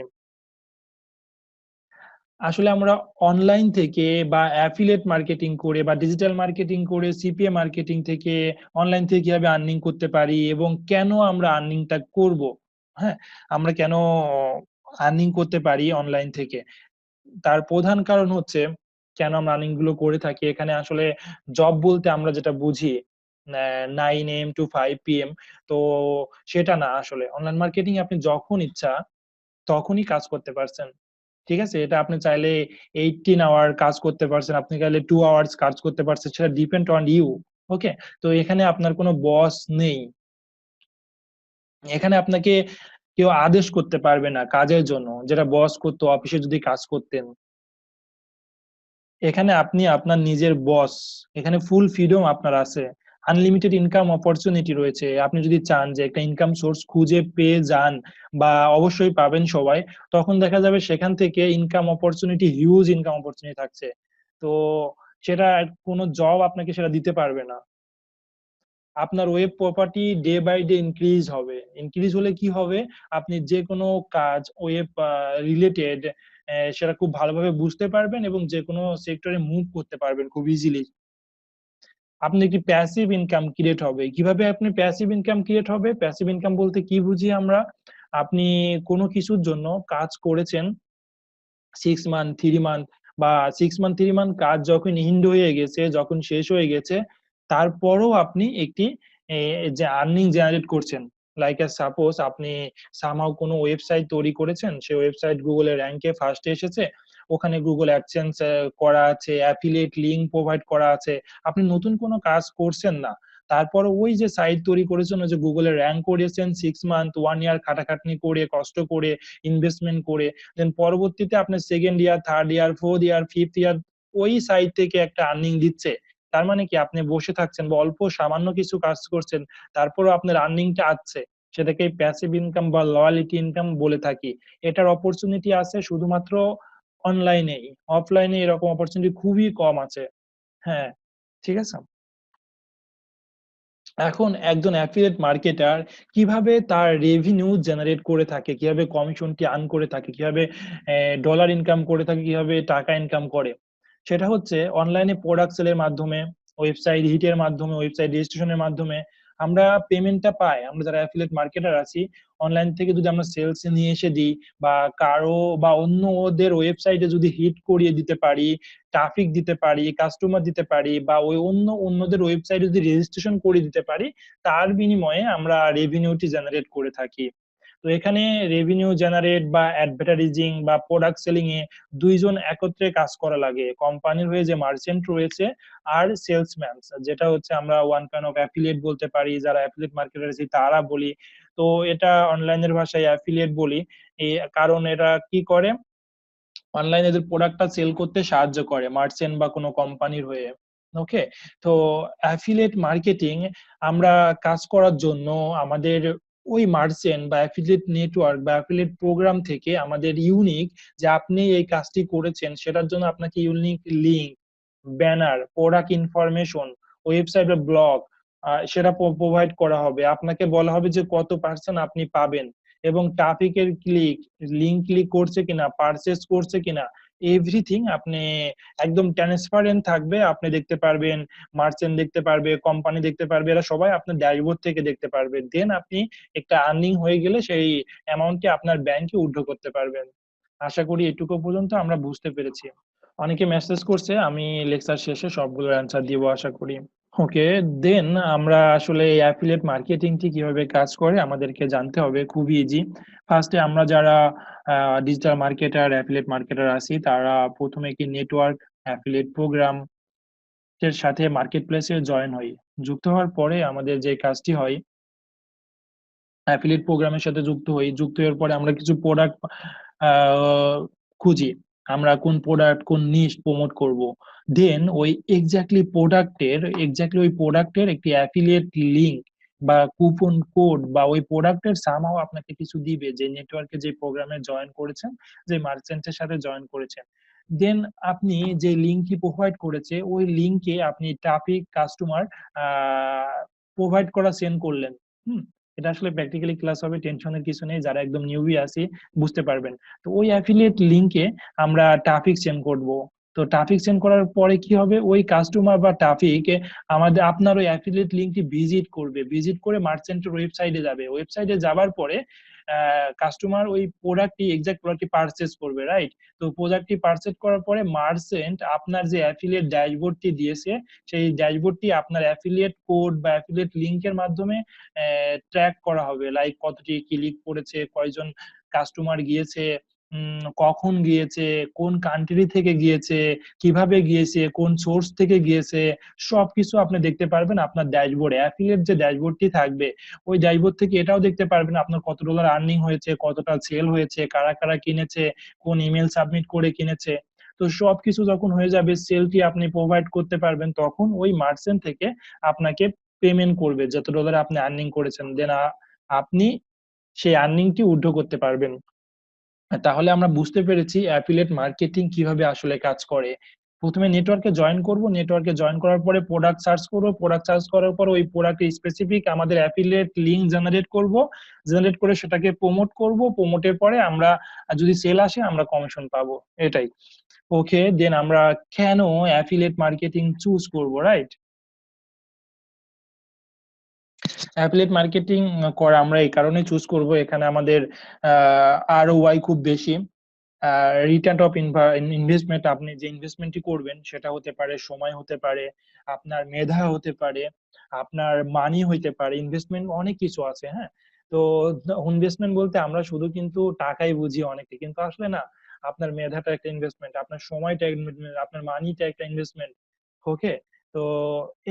আসলে আমরা অনলাইন থেকে বা অ্যাফিলিয়েট মার্কেটিং করে বা ডিজিটাল মার্কেটিং করে সিপিএ মার্কেটিং থেকে অনলাইন থেকে কিভাবে আর্নিং করতে পারি এবং কেন আমরা আর্নিংটা করব, হ্যাঁ? আমরা কেন আর্নিং করতে পারি অনলাইন থেকে? তার প্রধান কারণ হচ্ছে কেন আমরা আর্নিং গুলো করে থাকি। এখানে আসলে জব বলতে আমরা যেটা বুঝি 9 AM to 5 PM, তো সেটা না আসলে। অনলাইন মার্কেটিং আপনি যখন ইচ্ছা তখনই কাজ করতে পারছেন। ঠিক আছে? এটা আপনি চাইলে 18 আওয়ার কাজ করতে পারছেন, আপনি চাইলে 2 আওয়ার্স কাজ করতে পারছেন। সেটা ডিপেন্ড অন ইউ। ওকে? তো এখানে আপনার কোনো বস নেই। এখানে আপনাকে কেউ আদেশ করতে পারবে না কাজের জন্য। যেটা বস করতো অফিসে যদি কাজ করতেন। এখানে আপনি আপনার নিজের বস। এখানে ফুল ফ্রিডম আপনার আছে। আনলিমিটেড ইনকাম অপরচুনিটি রয়েছে। আপনি যদি চান যে একটা ইনকাম সোর্স খুঁজে পেয়ে যান বা অবশ্যই পাবেন সবাই, তখন দেখা যাবে সেখান থেকে income opportunity, huge income opportunity থাকছে। তো সেটা কোনো জব আপনাকে সেটা দিতে পারবে না। আপনার web property day by day increase হবে। ইনক্রিজ হলে কি হবে? আপনি যেকোনো কাজ ওয়েব রিলেটেড সেটা খুব ভালোভাবে বুঝতে পারবেন এবং যেকোনো সেক্টরে মুভ করতে পারবেন খুব ইজিলি। আপনি একটি প্যাসিভ ইনকাম ক্রিয়েট হবে। কিভাবে আপনি প্যাসিভ ইনকাম ক্রিয়েট হবে? প্যাসিভ ইনকাম বলতে কি বুঝি আমরা? আপনি কোনো কিছুর জন্য কাজ করেছেন 6 মান্থ, 3 মান্থ বা 6 মান্থ, 3 মান্থ কাজ যখন এন্ড হয়ে গেছে, যখন শেষ হয়ে গেছে, তারপরও আপনি একটি এ যে আর্নিং জেনারেট করছেন। লাইক সাপোজ আপনি সামহাউ কোনো ওয়েবসাইট তৈরি করেছেন, সেই ওয়েবসাইট Google এর র‍্যাংকে ফার্স্ট এ এসেছে। ওখানে Google AdSense করা আছে, অ্যাফিলিয়েট লিংক প্রোভাইড করা আছে। আপনি নতুন কোনো কাজ করছেন না। তারপরও ওই যে সাইট তৈরি করেছেন, ওই যে Google এ র‍্যাংক করিয়েছেন 6 মান্থ, 1 ইয়ার খাটাখাটনি করে, কষ্ট করে, ইনভেস্টমেন্ট করে, দেন পরবর্তীতে আপনার 2nd ইয়ার, 3rd ইয়ার, 4th ইয়ার, 5th ইয়ার ওই সাইট থেকে একটা আর্নিং দিচ্ছে। তার মানে কি আপনি বসে থাকছেন বা অল্প সামান্য কিছু কাজ করছেন, তারপরেও আপনার আর্নিংটা আসছে। সেটাকে প্যাসিভ ইনকাম বা লয়ালিটি ইনকাম বলে থাকি। এটার অপরচুনিটি আছে শুধুমাত্র অনলাইনেই। অফলাইনে এরকম অপরচুনিটি খুবই কম আছে। হ্যাঁ, ঠিক আছে? এখন একজন অ্যাফিলিয়েট মার্কেটার কিভাবে তার রেভিনিউ জেনারেট করে থাকে, কিভাবে কমিশনটি আর্ন করে থাকে, কিভাবে ডলার ইনকাম করে থাকে, কিভাবে টাকা ইনকাম করে? সেটা হচ্ছে অনলাইনে প্রোডাক্ট সেলের মাধ্যমে, ওয়েবসাইট হিটের মাধ্যমে, ওয়েবসাইট রেজিস্ট্রেশনের মাধ্যমে আমরা পেমেন্টটা পাই। আমরা যারা অ্যাফিলিয়েট মার্কেটার আছি, অনলাইন থেকে যদি আমরা সেলস এ নিয়ে এসে দিই বা কারো বা অন্য ওদের ওয়েবসাইটে যদি হিট করিয়ে দিতে পারি, ট্রাফিক দিতে পারি, কাস্টমার দিতে পারি বা ওই অন্যদের ওয়েবসাইটে যদি রেজিস্ট্রেশন করে দিতে পারি, তার বিনিময়ে আমরা রেভিনিউটি জেনারেট করে থাকি। তো এখানে রেভিনিউ জেনারেট বা অ্যাডভার্টাইজিং বা প্রোডাক্ট সেলিং এ ২ জন একত্রে কাজ করা লাগে। কোম্পানির হয়ে যে মার্চেন্ট রয়েছে আর সেলসম্যান, যেটা হচ্ছে আমরা ওয়ান কাইন্ড অফ অ্যাফিলিয়েট বলতে পারি। যারা অ্যাফিলিয়েট মার্কেটার আছি তারা বলি। তো এটা অনলাইনের ভাষায় অ্যাফিলিয়েট বলি। কারণ এরা কি করে? অনলাইনে এদের প্রোডাক্টটা সেল করতে সাহায্য করে মার্চেন্ট বা কোনো কোম্পানির হয়ে। ওকে? তো অ্যাফিলিয়েট মার্কেটিং আমরা কাজ করার জন্য আমাদের ওই মার্চেন্ট বা অ্যাফিলিয়েট নেটওয়ার্ক বা অ্যাফিলিয়েট প্রোগ্রাম থেকে আমাদের ইউনিক যে আপনি এই কাজটি করেছেন সেটার জন্য আপনাকে unique link, banner, product information, website বা ব্লগ সেটা প্রোভাইড করা হবে। আপনাকে বলা হবে যে কত পার্সেন্ট আপনি পাবেন এবং ট্রাফিকের ক্লিক, লিংক ক্লিক করছে কিনা, পারচেজ করছে কিনা, এভরিথিং আপনি একদম ট্রান্সপারেন্ট থাকবে। আপনি দেখতে পারবেন, মার্চেন্ট দেখতে পারবে, কোম্পানি দেখতে পারবে। এরা সবাই আপনার ড্যাশবোর্ড থেকে দেখতে পারবে। দেন আপনি একটা আর্নিং হয়ে গেলে সেই অ্যামাউন্টটি আপনার ব্যাংকে উইথড্র করতে পারবেন। আশা করি এটুকু পর্যন্ত আমরা বুঝতে পেরেছি। অনেকে মেসেজ করছে, আমি লেকচার শেষে সবগুলোর অ্যান্সার দিব আশা করি। ওকে, দেন আমরা আসলে এই অ্যাফিলিয়েট মার্কেটিংটি কিভাবে কাজ করে আমাদেরকে জানতে হবে। খুবই ইজি। ফার্স্টে আমরা যারা ডিজিটাল মার্কেটার, অ্যাফিলিয়েট মার্কেটার আছি তারা ১ম এ একটি নেটওয়ার্ক অ্যাফিলিয়েট প্রোগ্রাম এর সাথে মার্কেট প্লেসে জয়েন হই। যুক্ত হওয়ার পরে আমাদের যে কাজটি হয়, অ্যাফিলিয়েট প্রোগ্রামের সাথে যুক্ত হই। যুক্ত হওয়ার পরে আমরা কিছু প্রোডাক্ট আ খুঁজি। আমরা কোন প্রোডাক্ট, কোন নিশ প্রমোট করব। দেন ওই এক্সাক্টলি ওই প্রোডাক্টের একটি অ্যাফিলিয়েট লিংক বা কুপন কোড বা ওই প্রোডাক্টের সামহাউ আপনাকে কিছু দিবে যে নেটওয়ার্কে যে প্রোগ্রামে জয়েন করেছেন, যে মার্চেন্টের সাথে জয়েন করেছেন। দেন আপনি যে লিংকটি প্রোভাইড করেছে ওই লিংকে আপনি ট্রাফিক, কাস্টমার আ প্রোভাইড করা সেন্ড করলেন। এটা আসলে প্র্যাকটিক্যালি ক্লাস হবে, টেনশনের কিছু নেই, যারা একদম নিউবি আছি বুঝতে পারবেন। তো ওই অ্যাফিলিয়েট লিংকে আমরা ট্রাফিক সেন্ড করব। তো ট্রাফিক সেন্ড করার পরে কি হবে, ওই কাস্টমার বা ট্রাফিক আমাদের আপনার ওই অ্যাফিলিয়েট লিংকটি ভিজিট করবে, ভিজিট করে মার্চেন্টের ওয়েবসাইটে যাবে, ওয়েবসাইটে যাবার পরে কাস্টমার ওই প্রোডাক্টটি এক্সাক্ট প্রোডাক্টটি পারচেজ করবে, রাইট? তো প্রোডাক্টটি পারচেজ করার পরে মার্চেন্ট আপনার যে অ্যাফিলিয়েট ড্যাশবোর্ডটি দিয়েছে, সেই ড্যাশবোর্ডটি আপনার অ্যাফিলিয়েট কোড বা অ্যাফিলিয়েট লিংকের মাধ্যমে ট্র্যাক করা হবে, লাইক কতটি ক্লিক করেছে, কয়জন কাস্টমার গিয়েছে, কখন গিয়েছে, কোন কান্ট্রি থেকে গিয়েছে, কিভাবে গিয়েছে, কোন সোর্স থেকে গিয়েছে, সবকিছু আপনি দেখতে পারবেন আপনার ড্যাশবোর্ডে। অ্যাফিলিয়েট যে ড্যাশবোর্ডটি থাকবে, ওই ড্যাশবোর্ড থেকে এটাও দেখতে পারবেন আপনার কত ডলার আর্নিং হয়েছে, কতটা সেল হয়েছে, কারা কারা কিনেছে, কোন ইমেল সাবমিট করে কিনেছে। তো সবকিছু যখন হয়ে যাবে, সেলটি আপনি প্রোভাইড করতে পারবেন, তখন ওই মার্চেন্ট থেকে আপনাকে পেমেন্ট করবে যত ডলার আপনি আর্নিং করেছেন, দেন আপনি সেই আর্নিংটি উইথড্র করতে পারবেন। তাহলে আমরা বুঝতে পেরেছি অ্যাফিলিয়েট মার্কেটিং কিভাবে আসলে কাজ করে। প্রথমে নেটওয়ার্কে জয়েন করব, নেটওয়ার্কে জয়েন করার পরে প্রোডাক্ট সার্চ করব, প্রোডাক্ট সার্চ করার পর ওই প্রোডাক্টের স্পেসিফিক আমাদের অ্যাফিলিয়েট লিংক জেনারেট করব, জেনারেট করে সেটাকে প্রমোট করব, প্রমোটের পরে আমরা যদি সেল আসে আমরা কমিশন পাবো, এটাই। ওকে, দেন আমরা কেন অ্যাফিলিয়েট মার্কেটিং চুজ করব, রাইট? অ্যাফিলিয়েট মার্কেটিং করা আমরা এই কারণে চুজ করব, এখানে আমাদের আরওআই খুব বেশি। রিটার্ন অফ ইনভেস্টমেন্ট, আপনি যে ইনভেস্টমেন্টটি করবেন সেটা হতে পারে সময়, হতে পারে আপনার মেধা, হতে পারে আপনার মানি, হইতে পারে ইনভেস্টমেন্ট, অনেক কিছু আছে, হ্যাঁ। তো ইনভেস্টমেন্ট বলতে আমরা শুধু কিন্তু টাকাই বুঝি অনেকে, কিন্তু আসলে না। আপনার মেধাটা একটা ইনভেস্টমেন্ট, আপনার সময়টা ইনভেস্টমেন্ট, আপনার মানিটা একটা ইনভেস্টমেন্ট। ওকে, তো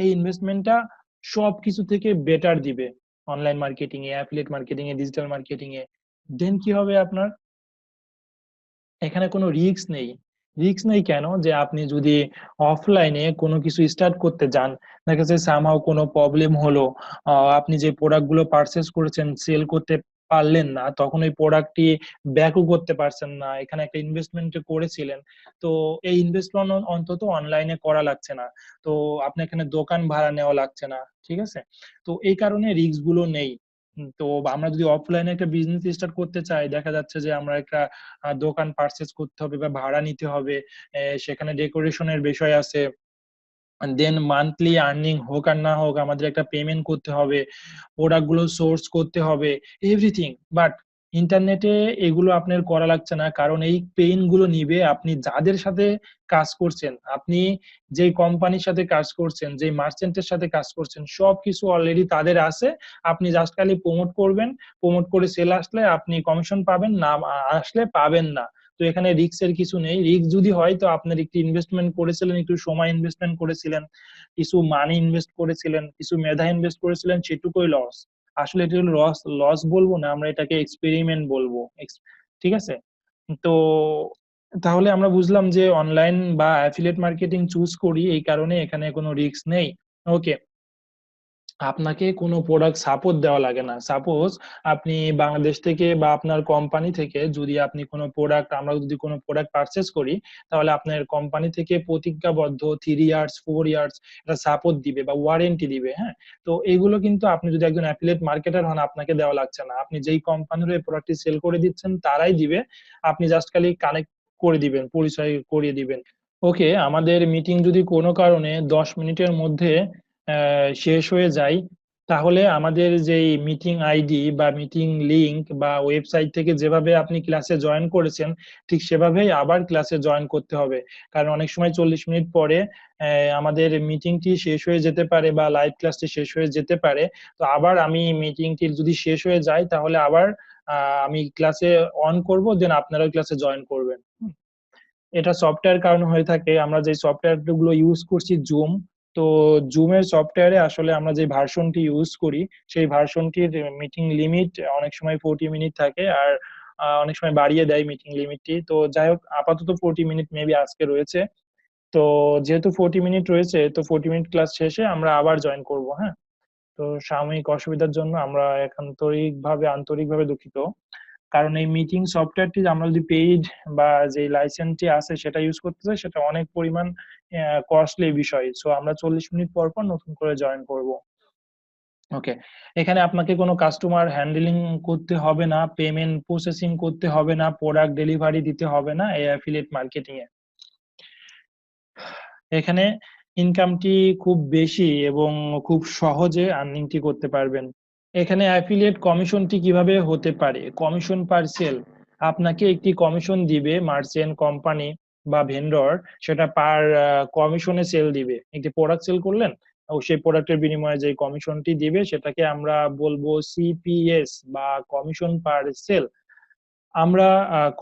এই ইনভেস্টমেন্টটা সব কিছু থেকে বেটার দিবে অনলাইন মার্কেটিং এ, অ্যাফিলিয়েট মার্কেটিং এ, ডিজিটাল মার্কেটিং এ। দেন কি হবে আপনার, এখানে কোনো রিস্ক নেই। রিস্ক নেই কেন, যে আপনি যদি অফলাইনে কোনো কিছু স্টার্ট করতে যান, দেখা যাচ্ছে সামহাও কোনো প্রবলেম হলো, আপনি যে প্রোডাক্ট গুলো পারচেস করেছেন সেল করতে পারলেন না, তখন ওই প্রোডাক্টটি ব্যাকও করতে পারছেন না, এখানে একটা ইনভেস্টমেন্ট করেছিলেন। তো এই ইনভেস্টমেন্ট অন্তত অনলাইনে করা লাগছে না, তো আপনি এখানে দোকান ভাড়া নেওয়া লাগছে না, ঠিক আছে? তো এই কারণে রিস্ক গুলো নেই। তো আমরা যদি অফলাইনে একটা বিজনেস স্টার্ট করতে চাই, দেখা যাচ্ছে যে আমরা একটা দোকান পারচেজ করতে হবে বা ভাড়া নিতে হবে, সেখানে ডেকোরেশনের বিষয় আছে, দেন মান্থলি আর্নিং হোক আর না হোক আমাদের একটা পেমেন্ট করতে হবে, প্রোডাক্ট গুলো সোর্স করতে হবে, এভরিথিং। বাট ইন্টারনেটে এগুলো আপনার করা লাগছে না, কারণ এই পেইন গুলো নিবে আপনি যাদের সাথে কাজ করছেন, আপনি যে কোম্পানির সাথে কাজ করছেন, যে মার্চেন্টের সাথে কাজ করছেন, সবকিছু অলরেডি তাদের আছে। আপনি জাস্ট খালি প্রমোট করবেন, প্রমোট করে সেল আসলে আপনি কমিশন পাবেন, না আসলে পাবেন না। তো এখানে রিস্ক এর কিছু নেই। রিস্ক যদি হয় তো আপনার একটু ইনভেস্টমেন্ট করেছিলেন, একটু সময় ইনভেস্টমেন্ট করেছিলেন, কিছু মানি ইনভেস্ট করেছিলেন, কিছু মেধা ইনভেস্ট করেছিলেন, সেটুকুই লস। আসলে এটা হলো লস, লস বলবো না, আমরা এটাকে এক্সপেরিমেন্ট বলবো। ঠিক আছে? তো তাহলে আমরা বুঝলাম যে অনলাইন বা অ্যাফিলিয়েট মার্কেটিং চুজ করি এই কারণে এখানে কোনো রিস্ক নেই। ওকে, আপনাকে কোনো প্রোডাক্ট সাপোর্ট দেওয়া লাগে না। সাপোজ আপনি বাংলাদেশ থেকে বা আপনার কোম্পানি থেকে যদি আপনি কোনো প্রোডাক্ট, আমরা যদি কোনো প্রোডাক্ট পারচেস করি, তাহলে আপনার কোম্পানি থেকে প্রতিজ্ঞাবদ্ধ 3 ইয়ার্স 4 ইয়ার্স এটা সাপোর্ট দিবে বা ওয়ারেন্টি দিবে, হ্যাঁ। তো এগুলো কিন্তু আপনি যদি একজন অ্যাফিলিয়েট মার্কেটার হন আপনাকে দেওয়া লাগছে না, আপনি যেই কোম্পানির হয়ে প্রোডাক্টটি সেল করে দিচ্ছেন তারাই দিবে, আপনি জাস্ট খালি কানেক্ট করে দিবেন, পরিচয় করিয়ে দিবেন। ওকে, আমাদের মিটিং যদি কোনো কারণে 10 মিনিটের মধ্যে শেষ হয়ে যায়, তাহলে আমাদের যেই মিটিং আইডি বা মিটিং লিংক বা ওয়েবসাইট থেকে যেভাবে আপনি ক্লাসে জয়েন করেছেন ঠিক সেভাবেই আবার ক্লাসে জয়েন করতে হবে। কারণ অনেক সময় 40 মিনিট পরে আমাদের মিটিংটি শেষ হয়ে যেতে পারে বা লাইভ ক্লাসটি শেষ হয়ে যেতে পারে। তো আবার আমি মিটিংটি যদি শেষ হয়ে যায় তাহলে আবার আমি ক্লাসে অন করব, দেন আপনারাও ক্লাসে জয়েন করবেন। এটা সফটওয়্যার কারণে হয়ে থাকে। আমরা যে সফটওয়্যার গুলো ইউজ করছি জুম, তো জুমের সফটওয়্যারে আসলে আমরা যে ভার্সনটি ইউজ করি সেই ভার্সনটির মিটিং লিমিট অনেক সময় 40 মিনিট থাকে, আর অনেক সময় বাড়িয়ে দেয় মিটিং লিমিটটি। তো যাই হোক, আপাতত 40 মিনিট মেবি আজকে রয়েছে। তো যেহেতু 40 মিনিট রয়েছে, তো 40 মিনিট ক্লাস শেষে আমরা আবার জয়েন করব, হ্যাঁ। তো সাময়িক অসুবিধার জন্য আমরা আন্তরিকভাবে দুঃখিত। কারণ এই মিটিং সফটওয়্যারটি আমরা যদি পেইড বা যে লাইসেন্সটি আছে সেটা ইউজ করতে চাই, সেটা অনেক পরিমাণ কস্টলি বিষয়। সো আমরা 40 মিনিট পর পর নতুন করে জয়েন করব। ওকে, এখানে আপনাকে কোনো কাস্টমার হ্যান্ডলিং করতে হবে না, পেমেন্ট প্রসেসিং করতে হবে না, প্রোডাক্ট ডেলিভারি দিতে হবে না এই অ্যাফিলিয়েট মার্কেটিং এ। এখানে ইনকামটি খুব বেশি এবং খুব সহজে আর্নিংটি করতে পারবেন। এখানে অ্যাফিলিয়েট কমিশনটি কিভাবে হতে পারে? কমিশন পার সেল, আপনাকে একটি কমিশন দিবে মার্চেন্ট কোম্পানি বা ভেন্ডর, সেটা পার কমিশনে সেল দিবে। একটি প্রোডাক্ট সেল করলেন, ও সেই প্রোডাক্টের বিনিময়ে যে কমিশনটি দিবে সেটাকে আমরা বলবো সিপিএস বা কমিশন পার সেল। আমরা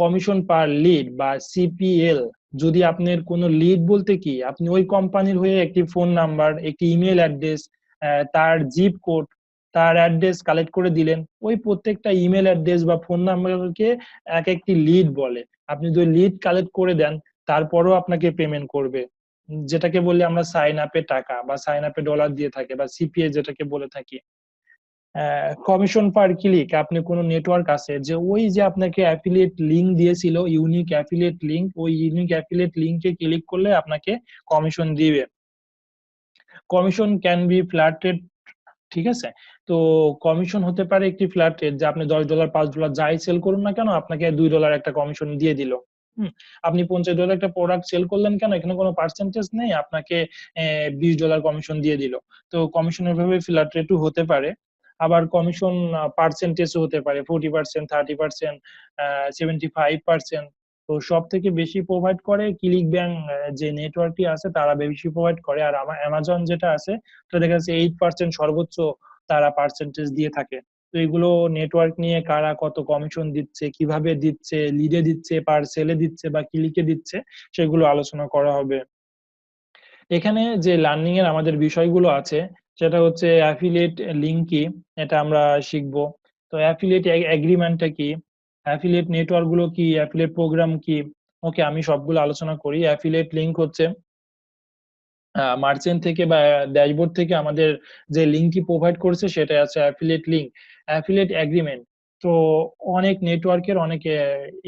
কমিশন পার লিড বা সিপিএল, যদি আপনার কোনো লিড বলতে কি, আপনি ওই কোম্পানির হয়ে একটি ফোন নাম্বার, একটি ইমেল অ্যাড্রেস, তার জিপ কোড, তার অ্যাড্রেস কালেক্ট করে দিলেন। ওই প্রত্যেকটা ইমেল অ্যাড্রেস বা ফোন নাম্বারকে এক একটি লিড বলে। আপনি যদি লিড কালেক্ট করে দেন, তারপরও আপনাকে পেমেন্ট করবে, যেটাকে বললে আমরা সাইন আপে টাকা বা সাইন আপে ডলার দিয়ে থাকে বা সিপিএ যেটাকে বলে থাকি। কমিশন পার ক্লিক, আপনি কোনো নেটওয়ার্ক আছে যে ওই যে আপনাকে অ্যাফিলিয়েট লিংক দিয়েছিল, ইউনিক অ্যাফিলিয়েট লিংক, ওই ইউনিক অ্যাফিলিয়েট লিংকে ক্লিক করলে আপনাকে কমিশন দিবে। কমিশন ক্যান বি ফ্ল্যাটেড, ঠিক আছে? তো কমিশন হতে পারে একটি ফ্ল্যাট রেট, যে আপনি $10 $5 যাই সেল করুন না কেন, আপনাকে $2 একটা কমিশন দিয়ে দিল। আপনি $50 একটা প্রোডাক্ট সেল করলেন কেন, এখানে কোনো পার্সেন্টেজ নেই, আপনাকে $20 কমিশন দিয়ে দিল। তো কমিশনের ভাবে ফ্ল্যাট রেটও হতে পারে। আবার কমিশন পার্সেন্টেজও হতে পারে 40%, 30%, 75%। তো সব থেকে বেশি প্রোভাইড করে ক্লিক ব্যাংক, যে নেটওয়ার্কটি আছে তারা বেশি প্রোভাইড করে। আর আমার অ্যামাজন যেটা আছে, তো দেখা যাচ্ছে 8% সর্বোচ্চ তারা পার্সেন্টেজ দিয়ে থাকে। তো এগুলো নেটওয়ার্ক নিয়ে কারা কত কমিশন দিচ্ছে, কিভাবে দিচ্ছে, লিডে দিচ্ছে, পার সেলে দিচ্ছে বা ক্লিকে দিচ্ছে, সেগুলো আলোচনা করা হবে। এখানে যে লার্নিং এর আমাদের বিষয়গুলো আছে, সেটা হচ্ছে অ্যাফিলিয়েট লিংক কি, এটা আমরা শিখবো। তো অ্যাফিলিয়েট এগ্রিমেন্টটা কি, অ্যাফিলিয়েট নেটওয়ার্ক গুলো কি, অ্যাফিলিয়েট প্রোগ্রাম কি। ওকে, আমি সবগুলো আলোচনা করি। অ্যাফিলিয়েট লিংক হচ্ছে মার্চেন্ট থেকে বা ড্যাশবোর্ড থেকে আমাদের যে লিঙ্কটি প্রোভাইড করছে সেটা আছে অ্যাফিলিয়েট লিঙ্ক। অ্যাফিলিয়েট এগ্রিমেন্ট, তো অনেক নেটওয়ার্কের অনেক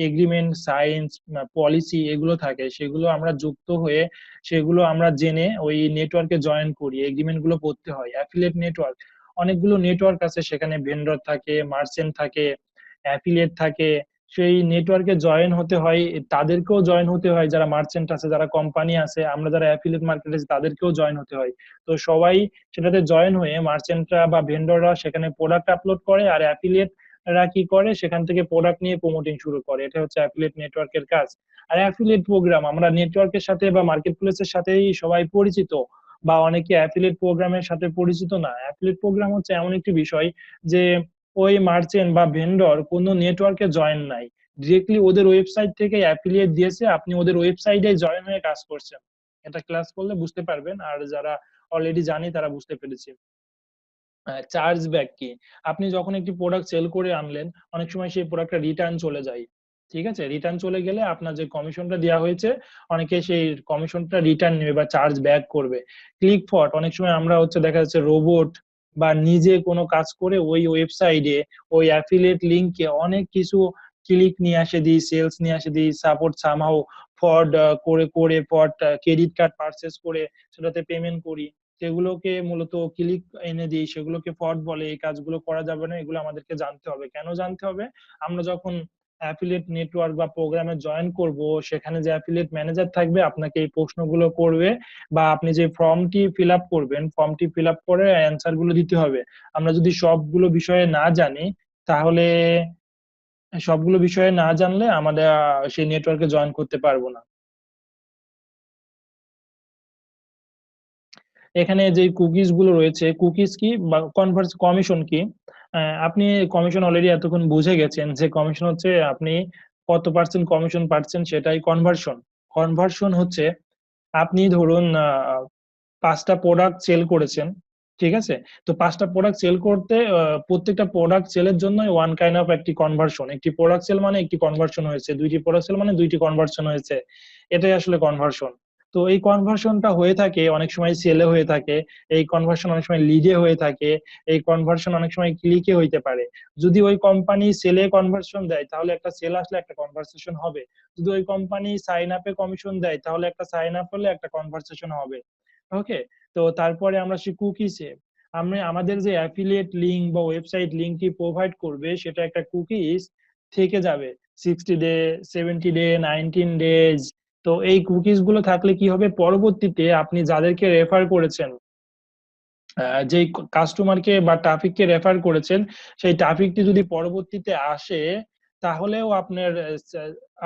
এগ্রিমেন্ট, সাইন্স, পলিসি এগুলো থাকে, সেগুলো আমরা যুক্ত হয়ে, সেগুলো আমরা জেনে ওই নেটওয়ার্কে জয়েন করি, এগ্রিমেন্ট গুলো পড়তে হয়। অ্যাফিলিয়েট নেটওয়ার্ক, অনেকগুলো নেটওয়ার্ক আছে, সেখানে ভেন্ডর থাকে, মার্চেন্ট থাকে, অ্যাফিলিয়েট থাকে। সেই নেটওয়ার্কে জয়েন হতে হয়, তাদেরকেও জয়েন হতে হয়, যারা মার্চেন্ট আছে, যারা কোম্পানি আছে, আমরা যারা অ্যাফিলিয়েট মার্কেট আছে তাদেরকেও জয়েন হতে হয়। তো সবাই সেটাতে জয়েন হয়ে মার্চেন্টরা বা ভেন্ডররা সেখানে প্রোডাক্ট আপলোড করে, আর অ্যাফিলিয়েটরা কি করে, সেখান থেকে প্রোডাক্ট নিয়ে প্রমোটিং শুরু করে। এটা হচ্ছে অ্যাফিলিয়েট নেটওয়ার্কের কাজ। আর অ্যাফিলিয়েট প্রোগ্রাম, আমরা নেটওয়ার্কের সাথে বা মার্কেট প্লেসের সাথেই সবাই পরিচিত, বা অনেকে অ্যাফিলিয়েট প্রোগ্রামের সাথে পরিচিত না। অ্যাফিলিয়েট প্রোগ্রাম হচ্ছে এমন একটি বিষয় যে ওই মার্চেন্ট বা ভেন্ডর কোনো নেটওয়ার্কে জয়েন নাই, ডিরেক্টলি ওদের ওয়েবসাইট থেকে অ্যাফিলিয়েট দিয়েছে, আপনি ওদের ওয়েবসাইটে জয়েন হয়ে কাজ করছেন। এটা ক্লাস করলে বুঝতে পারবেন, আর যারা অলরেডি জানি তারা বুঝতে পেরেছি। চার্জ ব্যাক কি, আপনি যখন একটি প্রোডাক্ট সেল করে আনলেন, অনেক সময় সেই প্রোডাক্টটা রিটার্ন চলে যায়। ঠিক আছে, রিটার্ন চলে গেলে আপনার যে কমিশনটা দেওয়া হয়েছে, অনেকে সেই কমিশনটা রিটার্ন নেবে বা চার্জ ব্যাক করবে। ক্লিক ফট, অনেক সময় আমরা হচ্ছে দেখা যাচ্ছে রোবট বা নিজে কোনো কাজ করে ওই ওয়েবসাইটে, ওই অ্যাফিলিয়েট লিংকে অনেক কিছু ক্লিক নিয়ে আসে দিই, সেলস নিয়ে আসে দিই, সাপোর্ট সামহাও ফ্রড করে করে ফ্রড ক্রেডিট কার্ড পারচেস করে সেটাতে পেমেন্ট করি, সেগুলোকে মূলত ক্লিক এনে দিই, সেগুলোকে ফ্রড বলে। এই কাজগুলো করা যাবে না, এগুলো আমাদেরকে জানতে হবে। কেন জানতে হবে? আমরা যখন অ্যাফিলিয়েট নেটওয়ার্ক বা প্রোগ্রামে জয়েন করব, সেখানে যে অ্যাফিলিয়েট ম্যানেজার থাকবে আপনাকে এই প্রশ্নগুলো করবে, বা আপনি যে ফর্মটি ফিল আপ করবেন, ফর্মটি ফিল আপ করে অ্যান্সার গুলো দিতে হবে। আমরা যদি সবগুলো বিষয়ে না জানি, তাহলে সবগুলো বিষয়ে না জানলে আমাদের সেই নেটওয়ার্কে জয়েন করতে পারবো না। এখানে যে কুকিজ গুলো রয়েছে, কুকিজ কি বা কমিশন কি, আপনি কমিশন অলরেডি এতক্ষণ বুঝে গেছেন যে কমিশন হচ্ছে আপনি কত পার্সেন্ট কমিশন পাচ্ছেন, সেটাই কনভার্সন। কনভার্সন হচ্ছে আপনি ধরুন 5টা প্রোডাক্ট সেল করেছেন, ঠিক আছে? তো 5টা প্রোডাক্ট সেল করতে প্রত্যেকটা প্রোডাক্ট সেলের জন্য ওয়ান কাইন্ড অফ একটি কনভার্সন, একটি প্রোডাক্ট সেল মানে একটি কনভার্সন হয়েছে, 2টি প্রোডাক্ট সেল মানে 2টি কনভার্সন হয়েছে। এটাই আসলে কনভার্সন। তো এই কনভার্সনটা হয়ে থাকে অনেক সময় সেলে হয়ে থাকে, এই কনভার্সন অনেক সময় লিডে হয়ে থাকে, এই কনভার্সন অনেক সময় ক্লিকে হইতে পারে। যদি ওই কোম্পানি সেলে কনভার্সন দেয়, তাহলে একটা সেল আসলে একটা কনভার্সেশন হবে। যদি ওই কোম্পানি সাইন আপে কমিশন দেয়, তাহলে একটা সাইন আপ হলে একটা কনভার্সেশন হবে। ওকে, তো তারপরে আমরা আসি কুকিজে। আমাদের যে অ্যাফিলিয়েট লিংক বা ওয়েবসাইট লিংকটি প্রোভাইড করবে সেটা একটা কুকিজ থেকে যাবে 60 ডে, 70 ডে, 19 ডেজ। তো এই কুকিজ গুলো থাকলে কি হবে, পরবর্তীতে আপনি যাদেরকে রেফার করেছেন, যে কাস্টমারকে বা ট্রাফিককে রেফার করেছেন, সেই ট্রাফিকটি যদি পরবর্তীতে আসে তাহলেও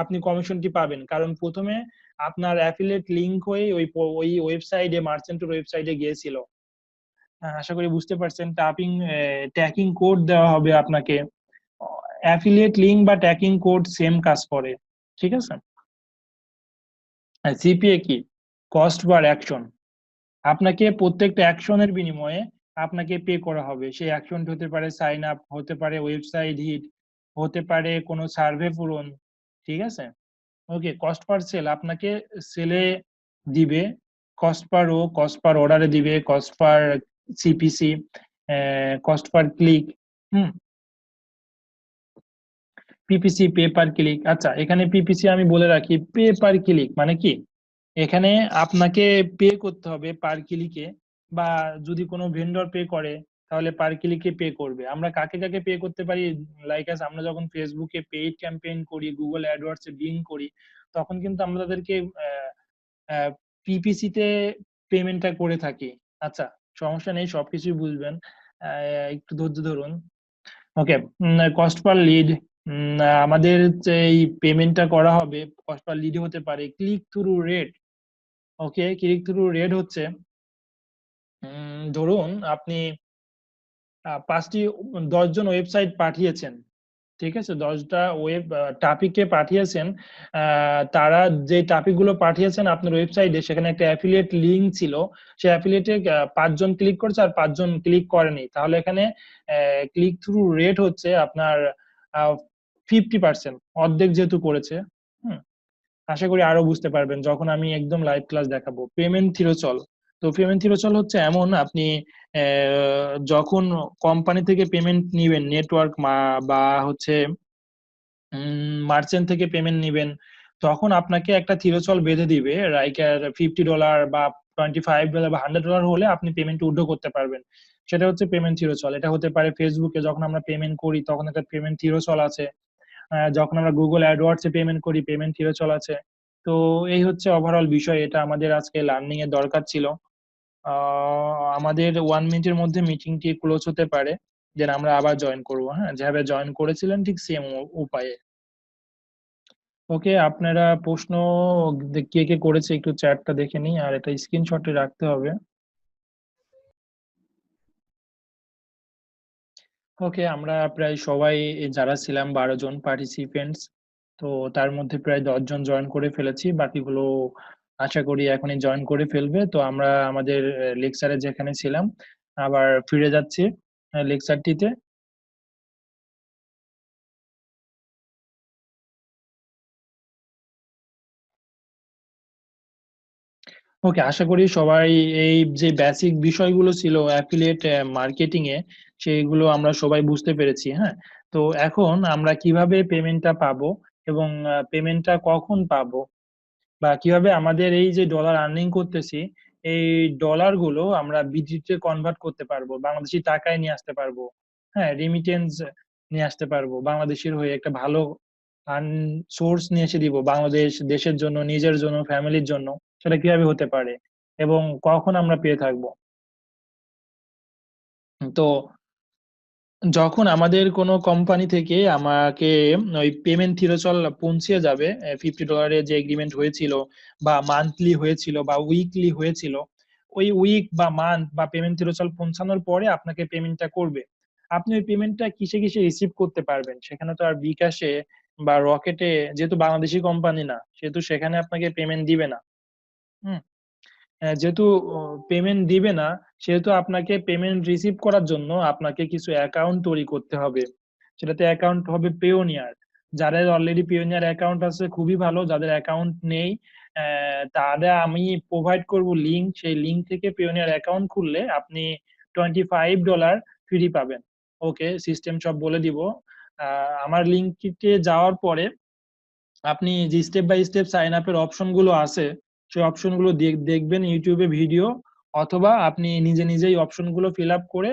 আপনি কমিশনটি পাবেন, কারণ প্রথমে আপনার অ্যাফিলিয়েট লিংক হয়ে ওই ওয়েবসাইটে, মার্চেন্টের ওয়েবসাইটে গিয়েছিল। আশা করি বুঝতে পারছেন। ট্যাকিং কোড দেওয়া হবে আপনাকে। অ্যাফিলিয়েট লিংক বা ট্যাকিং কোড সেম কাজ করে, ঠিক আছে। সিপিএ কি? Cost per action. আপনাকে প্রত্যেকটা অ্যাকশনের বিনিময়ে আপনাকে পে করা হবে। সেই অ্যাকশনটি হতে পারে সাইন আপ, হতে পারে ওয়েবসাইট হিট, হতে পারে কোনো সার্ভে পূরণ, ঠিক আছে। ওকে, কস্ট পার সেল আপনাকে সেলে দিবে, cost per row, cost per অর্ডারে দিবে, cost per CPC, cost per click. Hmm, PPC, pay per click. আচ্ছা, এখানে পিপিসি আমি বলে রাখি, পে পার ক্লিক মানে কি, এখানে আপনাকে পে করতে হবে পার ক্লিকে, বা যদি কোনো ভেন্ডর পে করে তাহলে পার ক্লিকে পে করবে। আমরা কাকে কাকে পে করতে পারি, লাইক আমরা যখন ফেসবুকে পেইড ক্যাম্পেইন করি, গুগল অ্যাডওয়ার্ডসে বিং করি, তখন কিন্তু আমরা তাদেরকে পিপিসি তে পেমেন্টটা করে থাকি। আচ্ছা, সমস্যা নেই, সবকিছুই বুঝবেন, একটু ধৈর্য ধরুন। ওকে, কস্ট পার লিড, আমাদের যে এই পেমেন্টটা করা হবে, কস্ট পার লিড হতে পারে ক্লিক থ্রু রেট। ওকে, ক্লিক থ্রু রেট হচ্ছে, ধরুন আপনি 10জন ওয়েবসাইট পাঠিয়েছেন, ঠিক আছে, 10টা টপিকে পাঠিয়েছেন। তারা যে টপিক গুলো পাঠিয়েছেন আপনার ওয়েবসাইটে, সেখানে একটা অ্যাফিলিয়েট লিংক ছিল, সেই অ্যাফিলিয়েটে 5জন ক্লিক করেছে আর 5জন ক্লিক করেনি, তাহলে এখানে ক্লিক থ্রু রেট হচ্ছে আপনার 50%, অর্ধেক যেহেতু করেছে। হুম, আশা করি আরো বুঝতে পারবেন যখন আমি একদম লাইভ ক্লাস দেখাবো। পেমেন্ট থিরোচল, তো পেমেন্ট থিরোচল হচ্ছে এমন, আপনি যখন কোম্পানি থেকে পেমেন্ট নিবেন, নেটওয়ার্ক বা হচ্ছে মার্চেন্ট থেকে পেমেন্ট নিবেন, তখন আপনাকে একটা থিরোচল বেঁধে দিবে, লাইক $50 বা $25 বা $100 হলে আপনি পেমেন্ট উইথড্র করতে পারবেন। সেটা হচ্ছে পেমেন্ট থিরোচল। এটা হতে পারে ফেসবুকে যখন আমরা পেমেন্ট করি তখন একটা পেমেন্ট থিরোচল আছে, যখন আমরা গুগল অ্যাডওয়ার্ডসে পেমেন্ট করি পেমেন্ট থিরোচল আছে। তো এই হচ্ছে ওভারঅল বিষয়, এটা আমাদের আজকে লার্নিং এর দরকার ছিল। আমাদের 1 মিনিটের মধ্যে মিটিংটি ক্লোজ হতে পারে, দেন আমরা আবার জয়েন করবো। হ্যাঁ, যেভাবে জয়েন করেছিলেন ঠিক সেম উপায়ে। ওকে, আপনারা প্রশ্ন কে কে করেছে একটু চ্যাটটা দেখে নিই, আর এটা স্ক্রিনশটে রাখতে হবে। ওকে, আমরা প্রায় সবাই যারা ছিলাম 12জন পার্টিসিপেন্টস, তো তার মধ্যে প্রায় 10জন জয়েন করে ফেলেছি, বাকিগুলো আশা করি এখনই জয়েন করে ফেলবে। তো আমরা আমাদের লেকচারে যেখানে ছিলাম আবার ফিরে যাচ্ছি লেকচারটিতে। ওকে, আশা করি সবাই এই যে বেসিক বিষয়গুলো ছিল অ্যাফিলিয়েট মার্কেটিং এ, সেইগুলো আমরা সবাই বুঝতে পেরেছি। হ্যাঁ, তো এখন আমরা কিভাবে পেমেন্টটা পাবো এবং পেমেন্টটা কখন পাবো, বা কিভাবে আমাদের এই যে ডলার আর্নিং করতেছি, এই ডলার গুলো আমরা বিজিতে কনভার্ট করতে পারবো, বাংলাদেশি টাকায় নিয়ে আসতে পারবো। হ্যাঁ, রিমিটেন্স নিয়ে আসতে পারবো, বাংলাদেশের হয়ে একটা ভালো সোর্স নিয়ে এসে দিব বাংলাদেশ দেশের জন্য, নিজের জন্য, ফ্যামিলির জন্য। সেটা কিভাবে হতে পারে এবং কখন আমরা পেয়ে থাকবো। তো যখন আমাদের কোনো কোম্পানি থেকে আমাকে ওই পেমেন্ট থিরোচল পৌঁছে যাবে, $50 যে এগ্রিমেন্ট হয়েছিল, বা মান্থলি হয়েছিল বা উইকলি হয়েছিল, ওই উইক বা মান্থ বা পেমেন্ট থিরোচল পৌঁছানোর পরে আপনাকে পেমেন্টটা করবে। আপনি ওই পেমেন্টটা কিসে কিসে রিসিভ করতে পারবেন, সেখানে তো আর বিকাশে বা রকেটে, যেহেতু বাংলাদেশি কোম্পানি না সেহেতু সেখানে আপনাকে পেমেন্ট দিবে না। হুম, যেহেতু পেমেন্ট দিবে না, সেহেতু আপনাকে পেমেন্ট রিসিভ করার জন্য আপনাকে কিছু অ্যাকাউন্ট তৈরি করতে হবে। সেটাতে অ্যাকাউন্ট হবে পেওনিয়ার। যাদের অলরেডি পেওনিয়ার অ্যাকাউন্ট আছে খুবই ভালো, যাদের অ্যাকাউন্ট নেই তাদের আমি প্রোভাইড করব লিঙ্ক, সেই লিঙ্ক থেকে পেওনিয়ার অ্যাকাউন্ট খুললে আপনি $25 ফ্রি পাবেন। ওকে, সিস্টেম সব বলে দিব। আমার লিঙ্কটিতে যাওয়ার পরে আপনি যে স্টেপ বাই স্টেপ সাইন আপের অপশন গুলো আছে, সেই অপশন গুলো দেখবেন, ইউটিউবে ভিডিও অথবা আপনি নিজে নিজেই অপশনগুলো ফিল আপ করে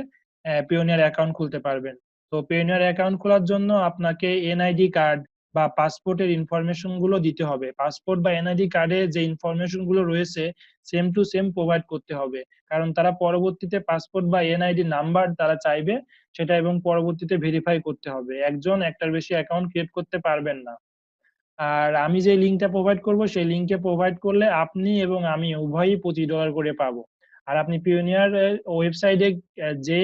পিওনিয়ার অ্যাকাউন্ট খুলতে পারবেন। তো পিওনিয়ার অ্যাকাউন্ট খোলার জন্য আপনাকে এনআইডি কার্ড বা পাসপোর্টের ইনফরমেশন গুলো দিতে হবে। পাসপোর্ট বা এনআইডি কার্ডে যে ইনফরমেশন গুলো রয়েছে সেম টু সেম প্রোভাইড করতে হবে, কারণ তারা পরবর্তীতে পাসপোর্ট বা এনআইডি নাম্বার তারা চাইবে সেটা, এবং পরবর্তীতে ভেরিফাই করতে হবে। একজন একটার বেশি অ্যাকাউন্ট ক্রিয়েট করতে পারবেন না। আর আমি যে লিঙ্কটা প্রোভাইড করব সেই লিঙ্কে প্রোভাইড করলে আপনি এবং আমি উভয়ই $25 করে পাবো। আর আপনি পিওনিয়ার ওয়েবসাইটে যে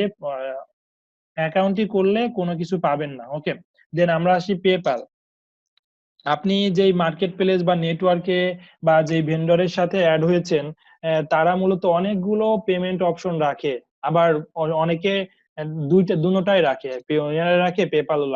অ্যাকাউন্টটি করলে কোনো কিছু পাবেন না। ওকে, দেন আমরা আসি পেপ্যাল। আপনি যেই মার্কেট প্লেস বা নেটওয়ার্কে বা যেই ভেন্ডরের সাথে অ্যাড হয়েছেন তারা মূলত অনেকগুলো পেমেন্ট অপশন রাখে। আবার অনেকে দুটোটাই রাখে, পেওনিয়ার রাখে, পেপালও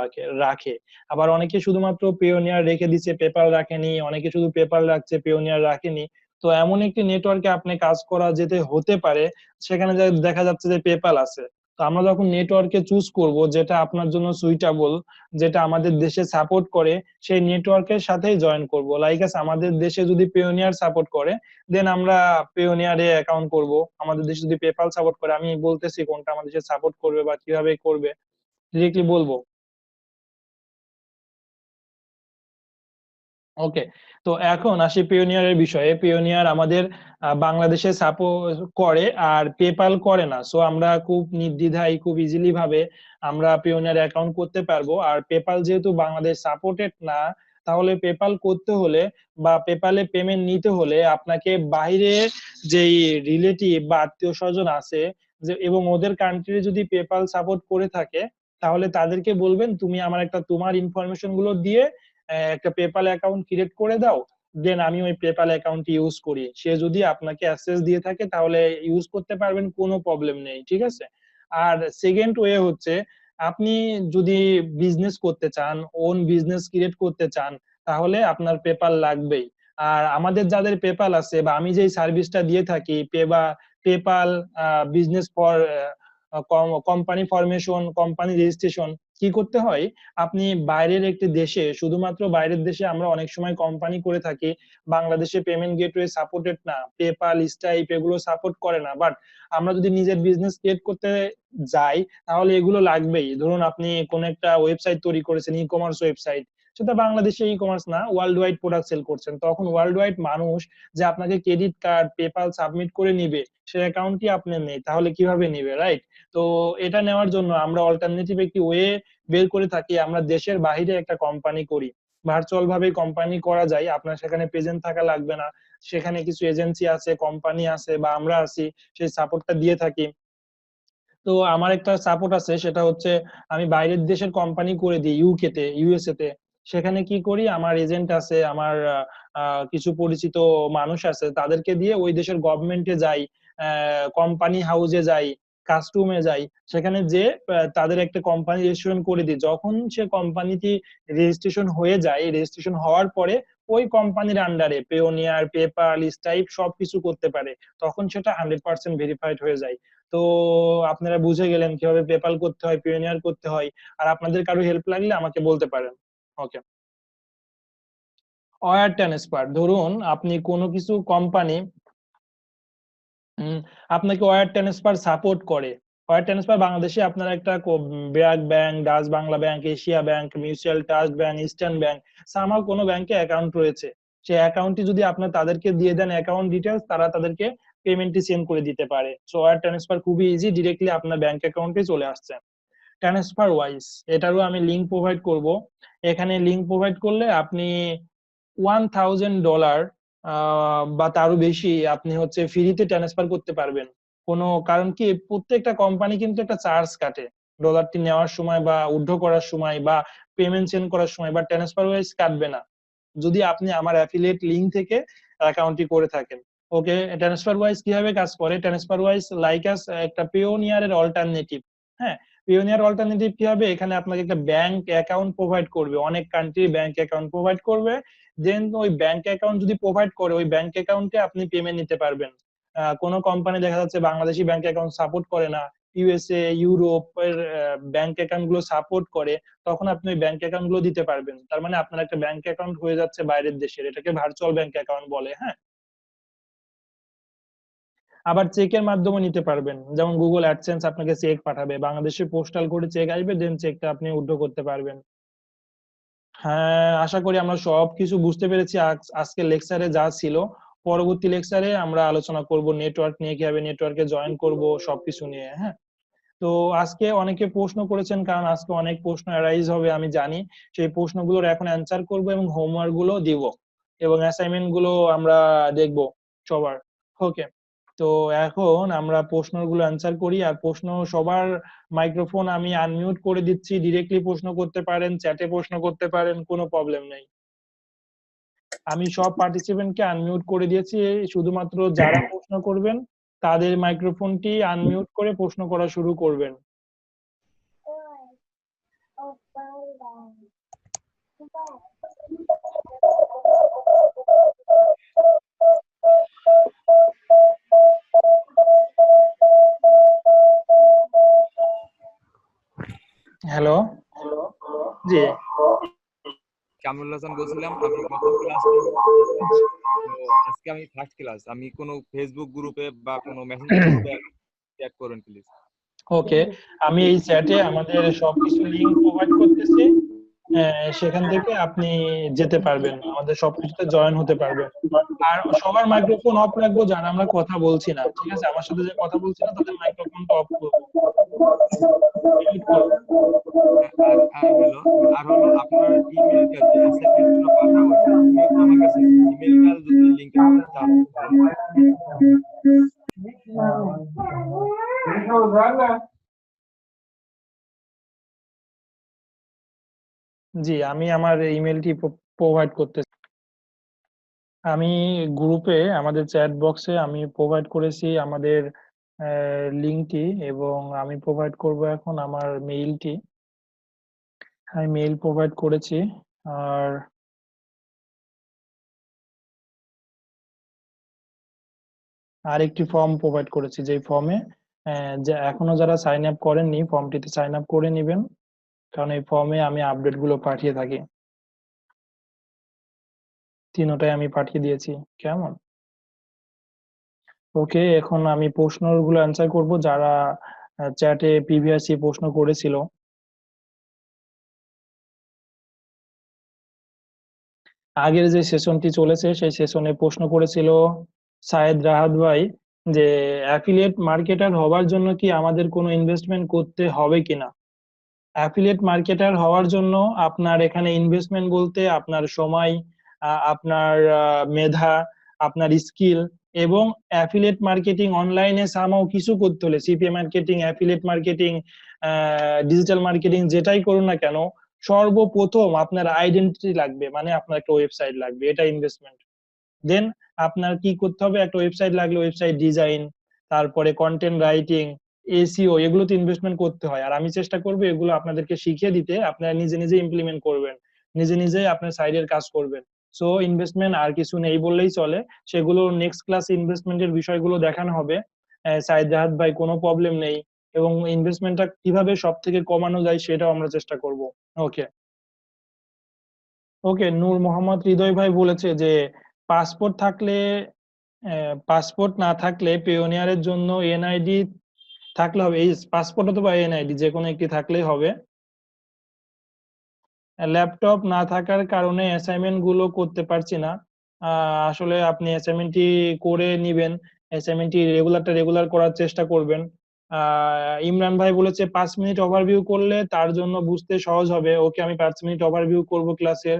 রাখে। আবার অনেকে শুধুমাত্র পেওনিয়ার রেখে দিচ্ছে, পেপাল রাখেনি, অনেকে শুধু পেপাল রাখছে, পেওনিয়ার রাখেনি। তো এমন একটি নেটওয়ার্কে আপনি কাজ করা যেতে হতে পারে সেখানে দেখা যাচ্ছে যে পেপাল আছে। তো আমরা যখন নেটওয়ার্কে চুজ করব যেটা আপনার জন্য সুইটেবল, যেটা আমাদের দেশে সাপোর্ট করে, সেই নেটওয়ার্কের সাথেই জয়েন করব। লাইক আমাদের দেশে যদি পেওনিয়ার সাপোর্ট করে দেন আমরা পেওনিয়ারে অ্যাকাউন্ট করব। আমাদের দেশে যদি পেপাল সাপোর্ট করে, আমি বলতেছি কোনটা আমাদের দেশে সাপোর্ট করবে বা কিভাবে করবে ডিরেক্টলি বলবো। ওকে, তো এখন আসি পিওনিয়ারের বিষয়ে। পিওনিয়ার আমাদের বাংলাদেশে সাপোর্ট করে আর পেপাল করে না। সো আমরা খুব নির্দ্বিধায় খুব ইজিলি ভাবে আমরা পিওনিয়ার অ্যাকাউন্ট করতে পারবো। আর পেপাল যেহেতু বাংলাদেশ সাপোর্টেড না, তাহলে পেপাল করতে হলে বা পেপালে পেমেন্ট নিতে হলে আপনাকে বাইরে যেই রিলেটিভ বা আত্মীয় স্বজন আছে যে, এবং ওদের কান্ট্রি যদি পেপাল সাপোর্ট করে থাকে, তাহলে তাদেরকে বলবেন তুমি আমার একটা তোমার ইনফরমেশন গুলো দিয়ে একটা পেপাল অ্যাকাউন্ট ক্রিয়েট করে দাও, দেন আমি ওই পেপাল অ্যাকাউন্ট ইউজ করি। সে যদি আপনাকে অ্যাক্সেস দিয়ে থাকে তাহলে ইউজ করতে পারবেন, কোনো প্রবলেম নেই, ঠিক আছে। আর সেকেন্ড ওয়ে হচ্ছে আপনি যদি বিজনেস করতে চান, ওন বিজনেস ক্রিয়েট করতে চান, তাহলে আপনার পেপাল লাগবেই। আর আমাদের যাদের পেপাল আছে বা আমি যেই সার্ভিসটা দিয়ে থাকি PayPal business for company formation, company registration, কি করতে হয়, আপনি বাইরের একটি দেশে, শুধুমাত্র বাইরের দেশে আমরা অনেক সময় কোম্পানি করে থাকি, বাংলাদেশে পেমেন্ট গেটওয়ে সাপোর্টেড না, পেপাল, স্টাইপ এগুলো সাপোর্ট করে না, বাট আমরা যদি নিজের বিজনেস ক্রিয়েট করতে যাই তাহলে এগুলো লাগবেই। ধরুন আপনি কোন একটা ওয়েবসাইট তৈরি করেছেন, ই কমার্স ওয়েবসাইট, সেটা বাংলাদেশে ই কমার্স না, ওয়ার্ল্ড ওয়াইড প্রোডাক্ট সেল করছেন, তখন ওয়ার্ল্ড ওয়াইড মানুষ যে আপনাকে ক্রেডিট কার্ড, পেপাল সাবমিট করে নিবে, সে অ্যাকাউন্টই আপনার নেই, তাহলে কিভাবে নিবে, রাইট? তো এটা নেওয়ার জন্য আমরা অল্টারনেটিভ একটি ওয়ে বের করে থাকি, আমরা দেশের বাইরে একটা কোম্পানি করি। ভার্চুয়াল ভাবে কোম্পানি করা যায়, আপনার সেখানে প্রেজেন্ট থাকা লাগবে না। সেখানে কিছু এজেন্সি আছে, কোম্পানি আছে বা আমরা আছি, সেই সাপোর্টটা দিয়ে থাকি। তো আমার একটা সাপোর্ট আছে, সেটা হচ্ছে আমি বাইরের দেশের কোম্পানি করে দিই, ইউকে তে, ইউএসএ তে। সেখানে কি করি, আমার এজেন্ট আছে, আমার কিছু পরিচিত মানুষ আছে, তাদেরকে দিয়ে ওই দেশের গভর্নমেন্টে যাই, কোম্পানি হাউসে যাই, কাস্টমে যাই, সেখানে যে তাদের একটা কোম্পানি রেজিস্ট্রেশন করে দিই। যখন সে কোম্পানিটি রেজিস্ট্রেশন হয়ে যায়, রেজিস্ট্রেশন হওয়ার পরে ওই কোম্পানির আন্ডারে পেওনিয়ার, পেপাল, স্টাইপ সবকিছু করতে পারে, তখন সেটা 100% ভেরিফাইড হয়ে যায়। তো আপনারা বুঝে গেলেন কিভাবে পেপাল করতে হয়, পিওনিয়ার করতে হয়। আর আপনাদের কারো হেল্প লাগলে আমাকে বলতে পারেন। ওকে, ওয়্যার ট্রান্সফার, ধরুন আপনি কোনো কিছু কোম্পানি আপনাকে ওয়্যার ট্রান্সফার সাপোর্ট করে। ওয়্যার ট্রান্সফার বাংলাদেশে আপনার একটা BRAC bank, Dutch Bangla bank, Asia bank, mutual trust bank, eastern bank, somehow কোনো ব্যাংকে অ্যাকাউন্ট রয়েছে, সেই অ্যাকাউন্টটি যদি আপনার তাদেরকে দিয়ে দেন অ্যাকাউন্ট ডিটেলস, তারা তাদেরকে পেমেন্টটি সেন্ড করে দিতে পারে। সো ওয়্যার ট্রান্সফার খুবই ইজি, ডিরেক্টলি আপনার ব্যাংক অ্যাকাউন্টে চলে আসছে। ট্রান্সফার ওয়াইজ এটারও আমি লিঙ্ক প্রোভাইড করব। এখানে লিঙ্ক প্রোভাইড করলে আপনি $1000 বা তারও বেশি আপনি হচ্ছে ফ্রিতে ট্রান্সফার করতে পারবেন। কোনো কারণ কি, প্রত্যেকটা কোম্পানি কিন্তু একটা চার্জ কাটে ডলারটি নেওয়ার সময় বা উইথড্র করার সময় বা পেমেন্ট সেন্ড করার সময়, বা ট্রান্সফার ওয়াইজ কাটবে না যদি আপনি আমার অ্যাফিলিয়েট লিংক থেকে অ্যাকাউন্টটি করে থাকেন। ওকে, ট্রান্সফার ওয়াইজ কিভাবে কাজ করে, ট্রান্সফার ওয়াইজ লাইক আস একটা পিওনিয়ারের অল্টারনেটিভ। হ্যাঁ, পিওনিয়ার অল্টারনেটিভ কি হবে, এখানে আপনাকে একটা ব্যাংক অ্যাকাউন্ট প্রোভাইড করবে, অনেক কান্ট্রি ব্যাংক অ্যাকাউন্ট প্রোভাইড করবে। দেন ওই ব্যাংক অ্যাকাউন্ট যদি প্রোভাইড করে, ওই ব্যাংক অ্যাকাউন্টে আপনি পেমেন্ট নিতে পারবেন। কোনো কোম্পানি দেখা যাচ্ছে বাংলাদেশি ব্যাংক অ্যাকাউন্ট সাপোর্ট করে না, ইউএসএ, ইউরোপের ব্যাংক অ্যাকাউন্ট গুলো সাপোর্ট করে, তখন আপনি ওই ব্যাংক অ্যাকাউন্ট গুলো দিতে পারবেন। তার মানে আপনার একটা ব্যাংক অ্যাকাউন্ট হয়ে যাচ্ছে বাইরের দেশের, এটাকে ভার্চুয়াল ব্যাংক অ্যাকাউন্ট বলে। হ্যাঁ, আবার চেকের মাধ্যমে নিতে পারবেন, যেমন গুগল অ্যাডসেন্স আপনাকে চেক পাঠাবে, বাংলাদেশে পোস্টাল করে চেক আসবে, দেন চেকটা আপনি উইথড্র করতে পারবেন। হ্যাঁ, আশা করি আমরা সবকিছু বুঝতে পেরেছি আজকের লেকচারে যা ছিল। পরবর্তী লেকচারে আমরা আলোচনা করব নেটওয়ার্ক নিয়ে, কিভাবে নেটওয়ার্কে জয়েন করব, সবকিছু নিয়ে। হ্যাঁ, তো আজকে অনেকে প্রশ্ন করেছেন, কারণ আজকে অনেক প্রশ্ন অ্যারাইজ হবে আমি জানি। সেই প্রশ্নগুলোর এখন অ্যান্সার করব এবং হোমওয়ার্ক গুলো দিব এবং অ্যাসাইনমেন্ট গুলো আমরা দেখব সবার। ওকে, তো এখন আমরা প্রশ্নগুলো অ্যান্সার করি। আর প্রশ্ন সবার মাইক্রোফোন আমি আনমিউট করে দিচ্ছি, ডিরেক্টলি প্রশ্ন করতে পারেন, চ্যাটে প্রশ্ন করতে পারেন, কোনো প্রবলেম নেই। আমি সব পার্টিসিপেন্টকে আনমিউট করে দিয়েছি, শুধুমাত্র যারা প্রশ্ন করবেন তাদের মাইক্রোফোনটি আনমিউট করে প্রশ্ন করা শুরু করবেন। হ্যালো, জি
কামরুল হাসান বলছিলাম। আমি গত ক্লাসে আজকে আমি ফার্স্ট ক্লাস, আমি কোনো ফেসবুক গ্রুপে বা কোনো মেসেঞ্জার গ্রুপে চ্যাট করুন প্লিজ।
ওকে, আমি এই চ্যাটে আমাদের সবকিছু লিংক প্রোভাইড করতেছি, সেখান থেকে আপনি যেতে পারবেন, আমাদের সবকিছুতে জয়েন হতে পারবেন। আর সবার মাইক্রোফোন অফ রাখবো যারা আমরা কথা বলছি না, ঠিক আছে? আমার সাথে যে কথা বলছি না তাদের মাইক্রোফোনটা অফ করবো, মিউট করবো।
আর হলো আপনার ইমেলটা যে অ্যাসাইনমেন্টগুলো পাঠাবো, সেই ইমেলটা আমার কাছে, ইমেলটা যদি লিংকের সাথে চালু করেন।
জি, আমি আমার ইমেলটি প্রোভাইড করতেছি। আমি গ্রুপে আমাদের চ্যাট বক্সে আমি প্রোভাইড করেছি আমাদের লিংকটি, এবং আমি প্রোভাইড করব এখন আমার মেইলটি। আমি মেইল প্রোভাইড করেছি। আর আরেকটি ফর্ম প্রোভাইড করেছি, যে ফর্মে যে এখনো যারা সাইন আপ করেননি ফর্মটিতে সাইন আপ করে নেবেন, কারণ এই ফর্মে আমি আপডেট গুলো পাঠিয়ে থাকি। তিনটাই আমি পাঠিয়ে দিয়েছি, কেমন? ওকে, এখন আমি প্রশ্নগুলো অ্যান্সার করব যারা চ্যাটে প্রিভিয়াসলি প্রশ্ন করেছিল। আগের যে সেশনটি চলেছে সেই সেশনে প্রশ্ন করেছিল সায়েদ রাহাত ভাই, যে অ্যাফিলিয়েট মার্কেটার হওয়ার জন্য কি আমাদের কোনো ইনভেস্টমেন্ট করতে হবে কিনা। অ্যাফিলিয়েট মার্কেটার হওয়ার জন্য আপনার এখানে ইনভেস্টমেন্ট বলতে আপনার সময়, আপনার মেধা, আপনার স্কিল, এবং অ্যাফিলিয়েট মার্কেটিং অনলাইনে সামাও কিছু করতে হলে, CPA marketing, affiliate marketing, digital marketing, যেটাই করুন না কেন, সর্বপ্রথম আপনার আইডেন্টিটি লাগবে, মানে আপনার একটা ওয়েবসাইট লাগবে, এটা ইনভেস্টমেন্ট। দেন আপনার কি করতে হবে, একটা ওয়েবসাইট লাগলে ওয়েবসাইট ডিজাইন, তারপরে কন্টেন্ট রাইটিং, এসইও, এগুলোতে ইনভেস্টমেন্ট করতে হয়। আর আমি চেষ্টা করবো এগুলো আপনাদেরকে শিখিয়ে দিতে, আপনারা নিজে নিজে ইমপ্লিমেন্ট করবেন, নিজে নিজেই আপনার সাইডের কাজ করবেন। সো ইনভেস্টমেন্ট আর কিছু নেই বললেই চলে, সেগুলো নেক্সট ক্লাসে ইনভেস্টমেন্টের বিষয়গুলো দেখানো হবে। সাইদ রাহাত ভাই, কোনো প্রবলেম নেই, এবং ইনভেস্টমেন্টটা কিভাবে সব থেকে কমানো যায় সেটাও আমরা চেষ্টা করব। ওকে, ওকে, নূর মোহাম্মদ হৃদয় ভাই বলেছে যে পাসপোর্ট থাকলে, পাসপোর্ট না থাকলে পিওনিয়ারের জন্য এনআইডি থাকলে হবে। এই পাসপোর্ট অথবা এনআইডি যে কোনো একটি থাকলেই হবে। ল্যাপটপ না থাকার কারণে অ্যাসাইনমেন্ট গুলো করতে পারছি না। আসলে আপনি অ্যাসাইনমেন্টটি করে নিবেন, অ্যাসাইনমেন্টটি রেগুলার করার চেষ্টা করবেন। ইমরান ভাই বলেছে 5 মিনিট ওভারভিউ করলে তার জন্য বুঝতে সহজ হবে। ওকে, আমি 5 মিনিট ওভারভিউ করব ক্লাসের,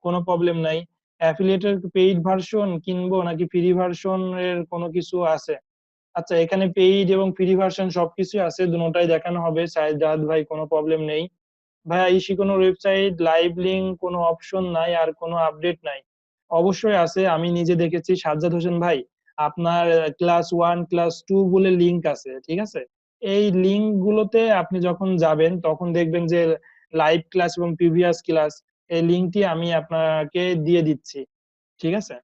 কোনো প্রবলেম নাই। অ্যাফিলিয়েটের পেইড ভার্সন কিনবো নাকি ফ্রি ভার্সন এর কোনো কিছু আছে? আচ্ছা, এখানে পেইড এবং ফ্রি ভার্সন সবকিছু আছে, দুটোটাই দেখানো হবে সাইদ রাহাত ভাই, কোনো প্রবলেম নেই। ভাইয়া, ইসি কোনো ওয়েবসাইট লাইভ লিংক কোনো অপশন নাই আর কোনো আপডেট নাই? অবশ্যই আছে, আমি নিজে দেখেছি সাজ্জাদ হোসেন ভাই, আপনার ক্লাস 1 ক্লাস 2 বলে লিংক আছে, ঠিক আছে? এই লিংক গুলোতে আপনি যখন যাবেন তখন দেখবেন যে লাইভ ক্লাস এবং প্রিভিয়াস ক্লাস, এই লিংকটি আমি আপনাকে দিয়ে দিচ্ছি, ঠিক আছে?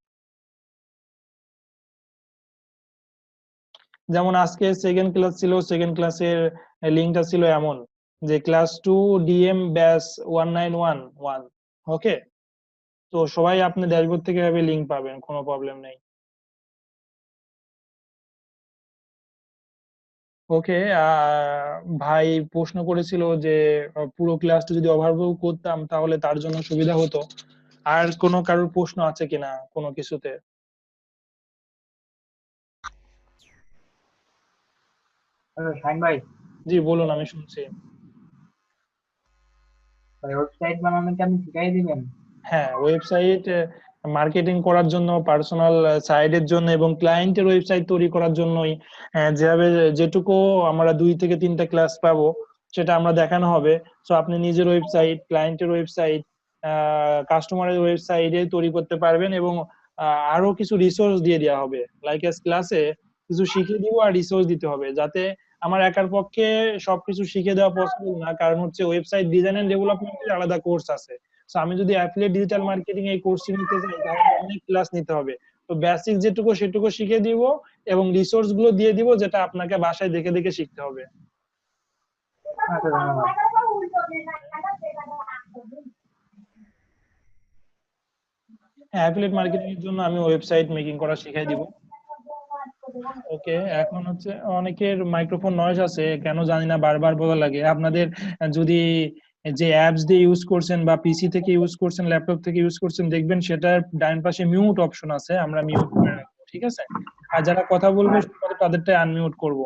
যেমন আজকে সেকেন্ড ক্লাস ছিল, সেকেন্ড ক্লাসের লিংকটা ছিল এমন যে ক্লাস 2 ডিএম ব্যাচ 1911। ওকে, তো সবাই আপনি ড্যাশবোর্ড থেকে এভাবে লিংক পাবেন, কোনো প্রবলেম নেই। ওকে, ভাই প্রশ্ন করেছিল যে পুরো ক্লাসটা যদি ওভারভিউ করতাম তাহলে তার জন্য সুবিধা হতো। আর কোনো কারোর প্রশ্ন আছে কিনা কোনো কিছুতে?
হ্যালো শাহিন ভাই,
জি বলুন, আমি শুনছি।
ওয়েবসাইট বানানো কি আপনি শিখাই দিবেন?
হ্যাঁ, ওয়েবসাইট মার্কেটিং করার জন্য, পার্সোনাল সাইটের জন্য এবং ক্লায়েন্টের ওয়েবসাইট তৈরি করার জন্যই যেভাবে যেটুকু আমরা 2 থেকে 3টা ক্লাস পাবো সেটা আমরা দেখানো হবে। সো আপনি নিজের ওয়েবসাইট, ক্লায়েন্টের ওয়েবসাইট, কাস্টমারের ওয়েবসাইটে তৈরি করতে পারবেন এবং আরো কিছু রিসোর্স দিয়ে দেওয়া হবে। লাইক এস ক্লাসে কিছু শিখিয়ে দিব আর রিসোর্স দিতে হবে, যাতে আমার একার পক্ষে সবকিছু শিখে দেওয়া পসিবল না, কারণ হচ্ছে ওয়েবসাইট ডিজাইন এন্ড ডেভেলপমেন্টের আলাদা কোর্স আছে। সো আমি যদি অ্যাফিলিয়েট ডিজিটাল মার্কেটিং এই কোর্সটি নিতে চাই তাহলে অনেক ক্লাস নিতে হবে। তো বেসিক যেটুকু সেটুকু শিখে দিব এবং রিসোর্স গুলো দিয়ে দিব, যেটা আপনাকে বাসায় দেখে দেখে শিখতে হবে।
আচ্ছা, ধন্যবাদ।
হ্যাঁ, অ্যাফিলিয়েট মার্কেটিং এর জন্য আমি ওয়েবসাইট মেকিং করা শিখাই দিব। ওকে, এখন হচ্ছে অনেকের মাইক্রোফোন নয়েজ আছে, কেন জানি না বারবার বলা লাগে। আপনাদের যদি যে অ্যাপস দিয়ে ইউজ করছেন বা পিসি থেকে ইউজ করছেন, ল্যাপটপ থেকে ইউজ করছেন, দেখবেন সেটার ডান পাশে মিউট অপশন আছে, আমরা মিউট করে রাখবো, ঠিক আছে? আর যারা কথা বলবে শুধুমাত্র তাদেরটাই আনমিউট করব।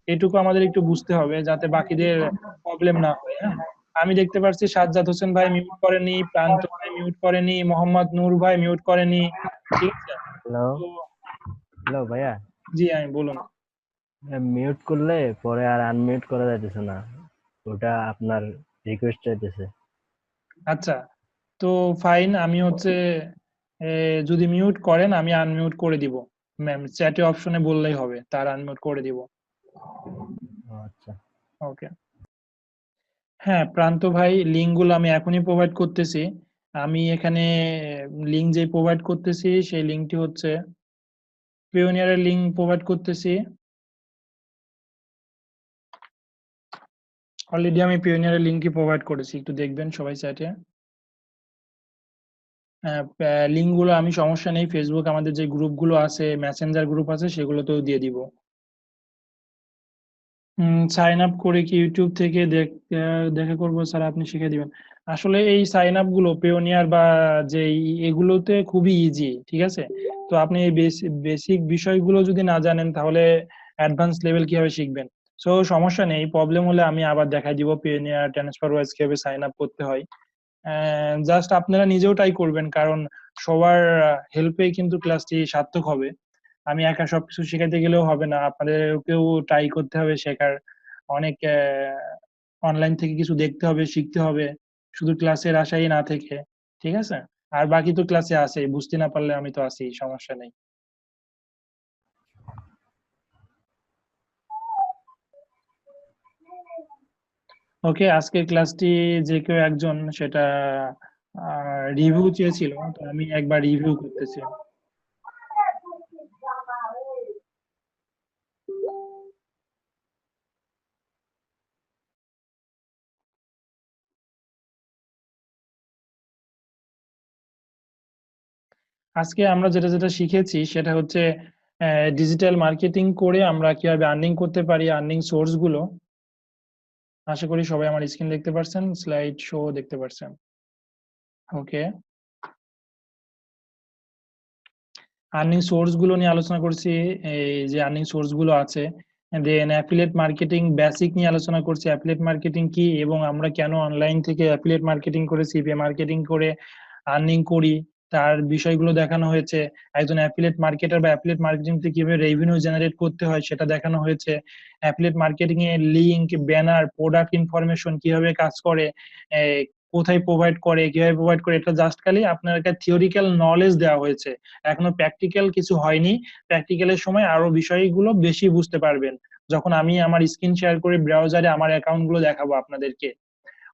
এটুকু আমাদের একটু বুঝতে হবে যাতে বাকিদের প্রবলেম না হয়। হ্যাঁ, আমি দেখতে পাচ্ছি সাজ্জাদ হোসেন ভাই মিউট করেনি, প্রান্ত ভাই মিউট করেনি, মোহাম্মদ নূর ভাই মিউট করেনি, ঠিক আছে?
হ্যালো
তো
হ্যালো ভাইয়া,
জি, আমি বলুন।
মিউট করলে পরে আর আনমিউট করা যাইতেছে না, ওটা আপনার রিকোয়েস্ট চাইতেছে।
আচ্ছা, তো ফাইন, আমি হচ্ছে যদি মিউট করেন আমি আনমিউট করে দিব। ম্যাম চ্যাটে অপশনে বললেই হবে, তার আনমিউট করে দিব।
ও আচ্ছা,
ওকে। হ্যাঁ প্রান্ত ভাই, লিঙ্ক গুলো আমি এখনই প্রোভাইড করতেছি। আমি এখানে লিঙ্ক যে প্রোভাইড করতেছি সেই লিঙ্কটি হচ্ছে পিওনিয়ারের লিঙ্ক প্রোভাইড করতেছি। অলরেডি আমি পিওনিয়ারের লিঙ্কই প্রোভাইড করেছি, একটু দেখবেন সবাই চ্যাটে। লিঙ্ক গুলো আমি সমস্যা নেই, ফেসবুক আমাদের যে গ্রুপগুলো আছে, মেসেঞ্জার গ্রুপ আছে, সেগুলোতেও দিয়ে দিব। সাইন আপ করে কি ইউটিউব থেকে দেখা করবো স্যার, আপনি শিখিয়ে দিবেন? আসলে এই সাইন আপ গুলো পেওনিয়ার বা যে এগুলোতে খুবই ইজি, ঠিক আছে? তো আপনি এই বেসিক বিষয়গুলো যদি না জানেন তাহলে অ্যাডভান্স লেভেল কিভাবে শিখবেন? সো সমস্যা নেই, প্রবলেম হলে আমি আবার দেখাই দিব পেওনিয়ার ট্রান্সফার ওয়াইজ কিভাবে সাইন আপ করতে হয়। জাস্ট আপনারা নিজেও ট্রাই করবেন, কারণ সবার হেল্পেই কিন্তু ক্লাসটি সার্থক হবে। আমি একা সবকিছু শেখাতে গেলেও হবে না, আপনাদেরকেও ট্রাই করতে হবে শেখার। অনেক অনলাইন থেকে কিছু দেখতে হবে, শিখতে হবে, শুধু ক্লাসের আশাই না থেকে, ঠিক আছে? আর বাকি তো ক্লাসে আছে, বুঝতে না পারলে আমি তো আছি, সমস্যা নেই। ওকে, আজকের ক্লাসটি যে কেউ একজন সেটা রিভিউ চেয়েছিল, তো আমি একবার রিভিউ করতেছি। আজকে আমরা যেটা যেটা শিখেছি সেটা হচ্ছে ডিজিটাল মার্কেটিং করে আমরা কিভাবে আর্নিং করতে পারি, আর্নিং সোর্স গুলো। আশা করি সবাই আমার স্ক্রিন দেখতে পারছেন, স্লাইড শো দেখতে পারছেন। ওকে, আর্নিং সোর্স গুলো নিয়ে আলোচনা করছি, এই যে আর্নিং সোর্স গুলো আছে। দেন অ্যাফিলিয়েট মার্কেটিং বেসিক নিয়ে আলোচনা করছি, অ্যাফিলিয়েট মার্কেটিং কি এবং আমরা কেন অনলাইন থেকে অ্যাফিলিয়েট মার্কেটিং করে সিপিএ মার্কেটিং করে আর্নিং করি, তার বিষয়গুলো দেখানো হয়েছে। একজন অ্যাফিলিয়েট মার্কেটার বা অ্যাফিলিয়েট মার্কেটিং থেকে কিভাবে রেভিনিউ জেনারেট করতে হয় সেটা দেখানো হয়েছে। অ্যাফিলিয়েট মার্কেটিং এর লিংক, ব্যানার, প্রোডাক্ট ইনফরমেশন কিভাবে কাজ করে, কোথায় প্রোভাইড করে, কিভাবে প্রোভাইড করে, এটা জাস্ট খালি আপনাকে থিওরিক্যাল নলেজ দেওয়া হয়েছে, এখনো প্র্যাকটিক্যাল কিছু হয়নি। প্র্যাকটিক্যালের সময় আরো বিষয়গুলো বেশি বুঝতে পারবেন যখন আমি আমার স্ক্রিন শেয়ার করে ব্রাউজারে আমার অ্যাকাউন্ট গুলো দেখাবো আপনাদেরকে।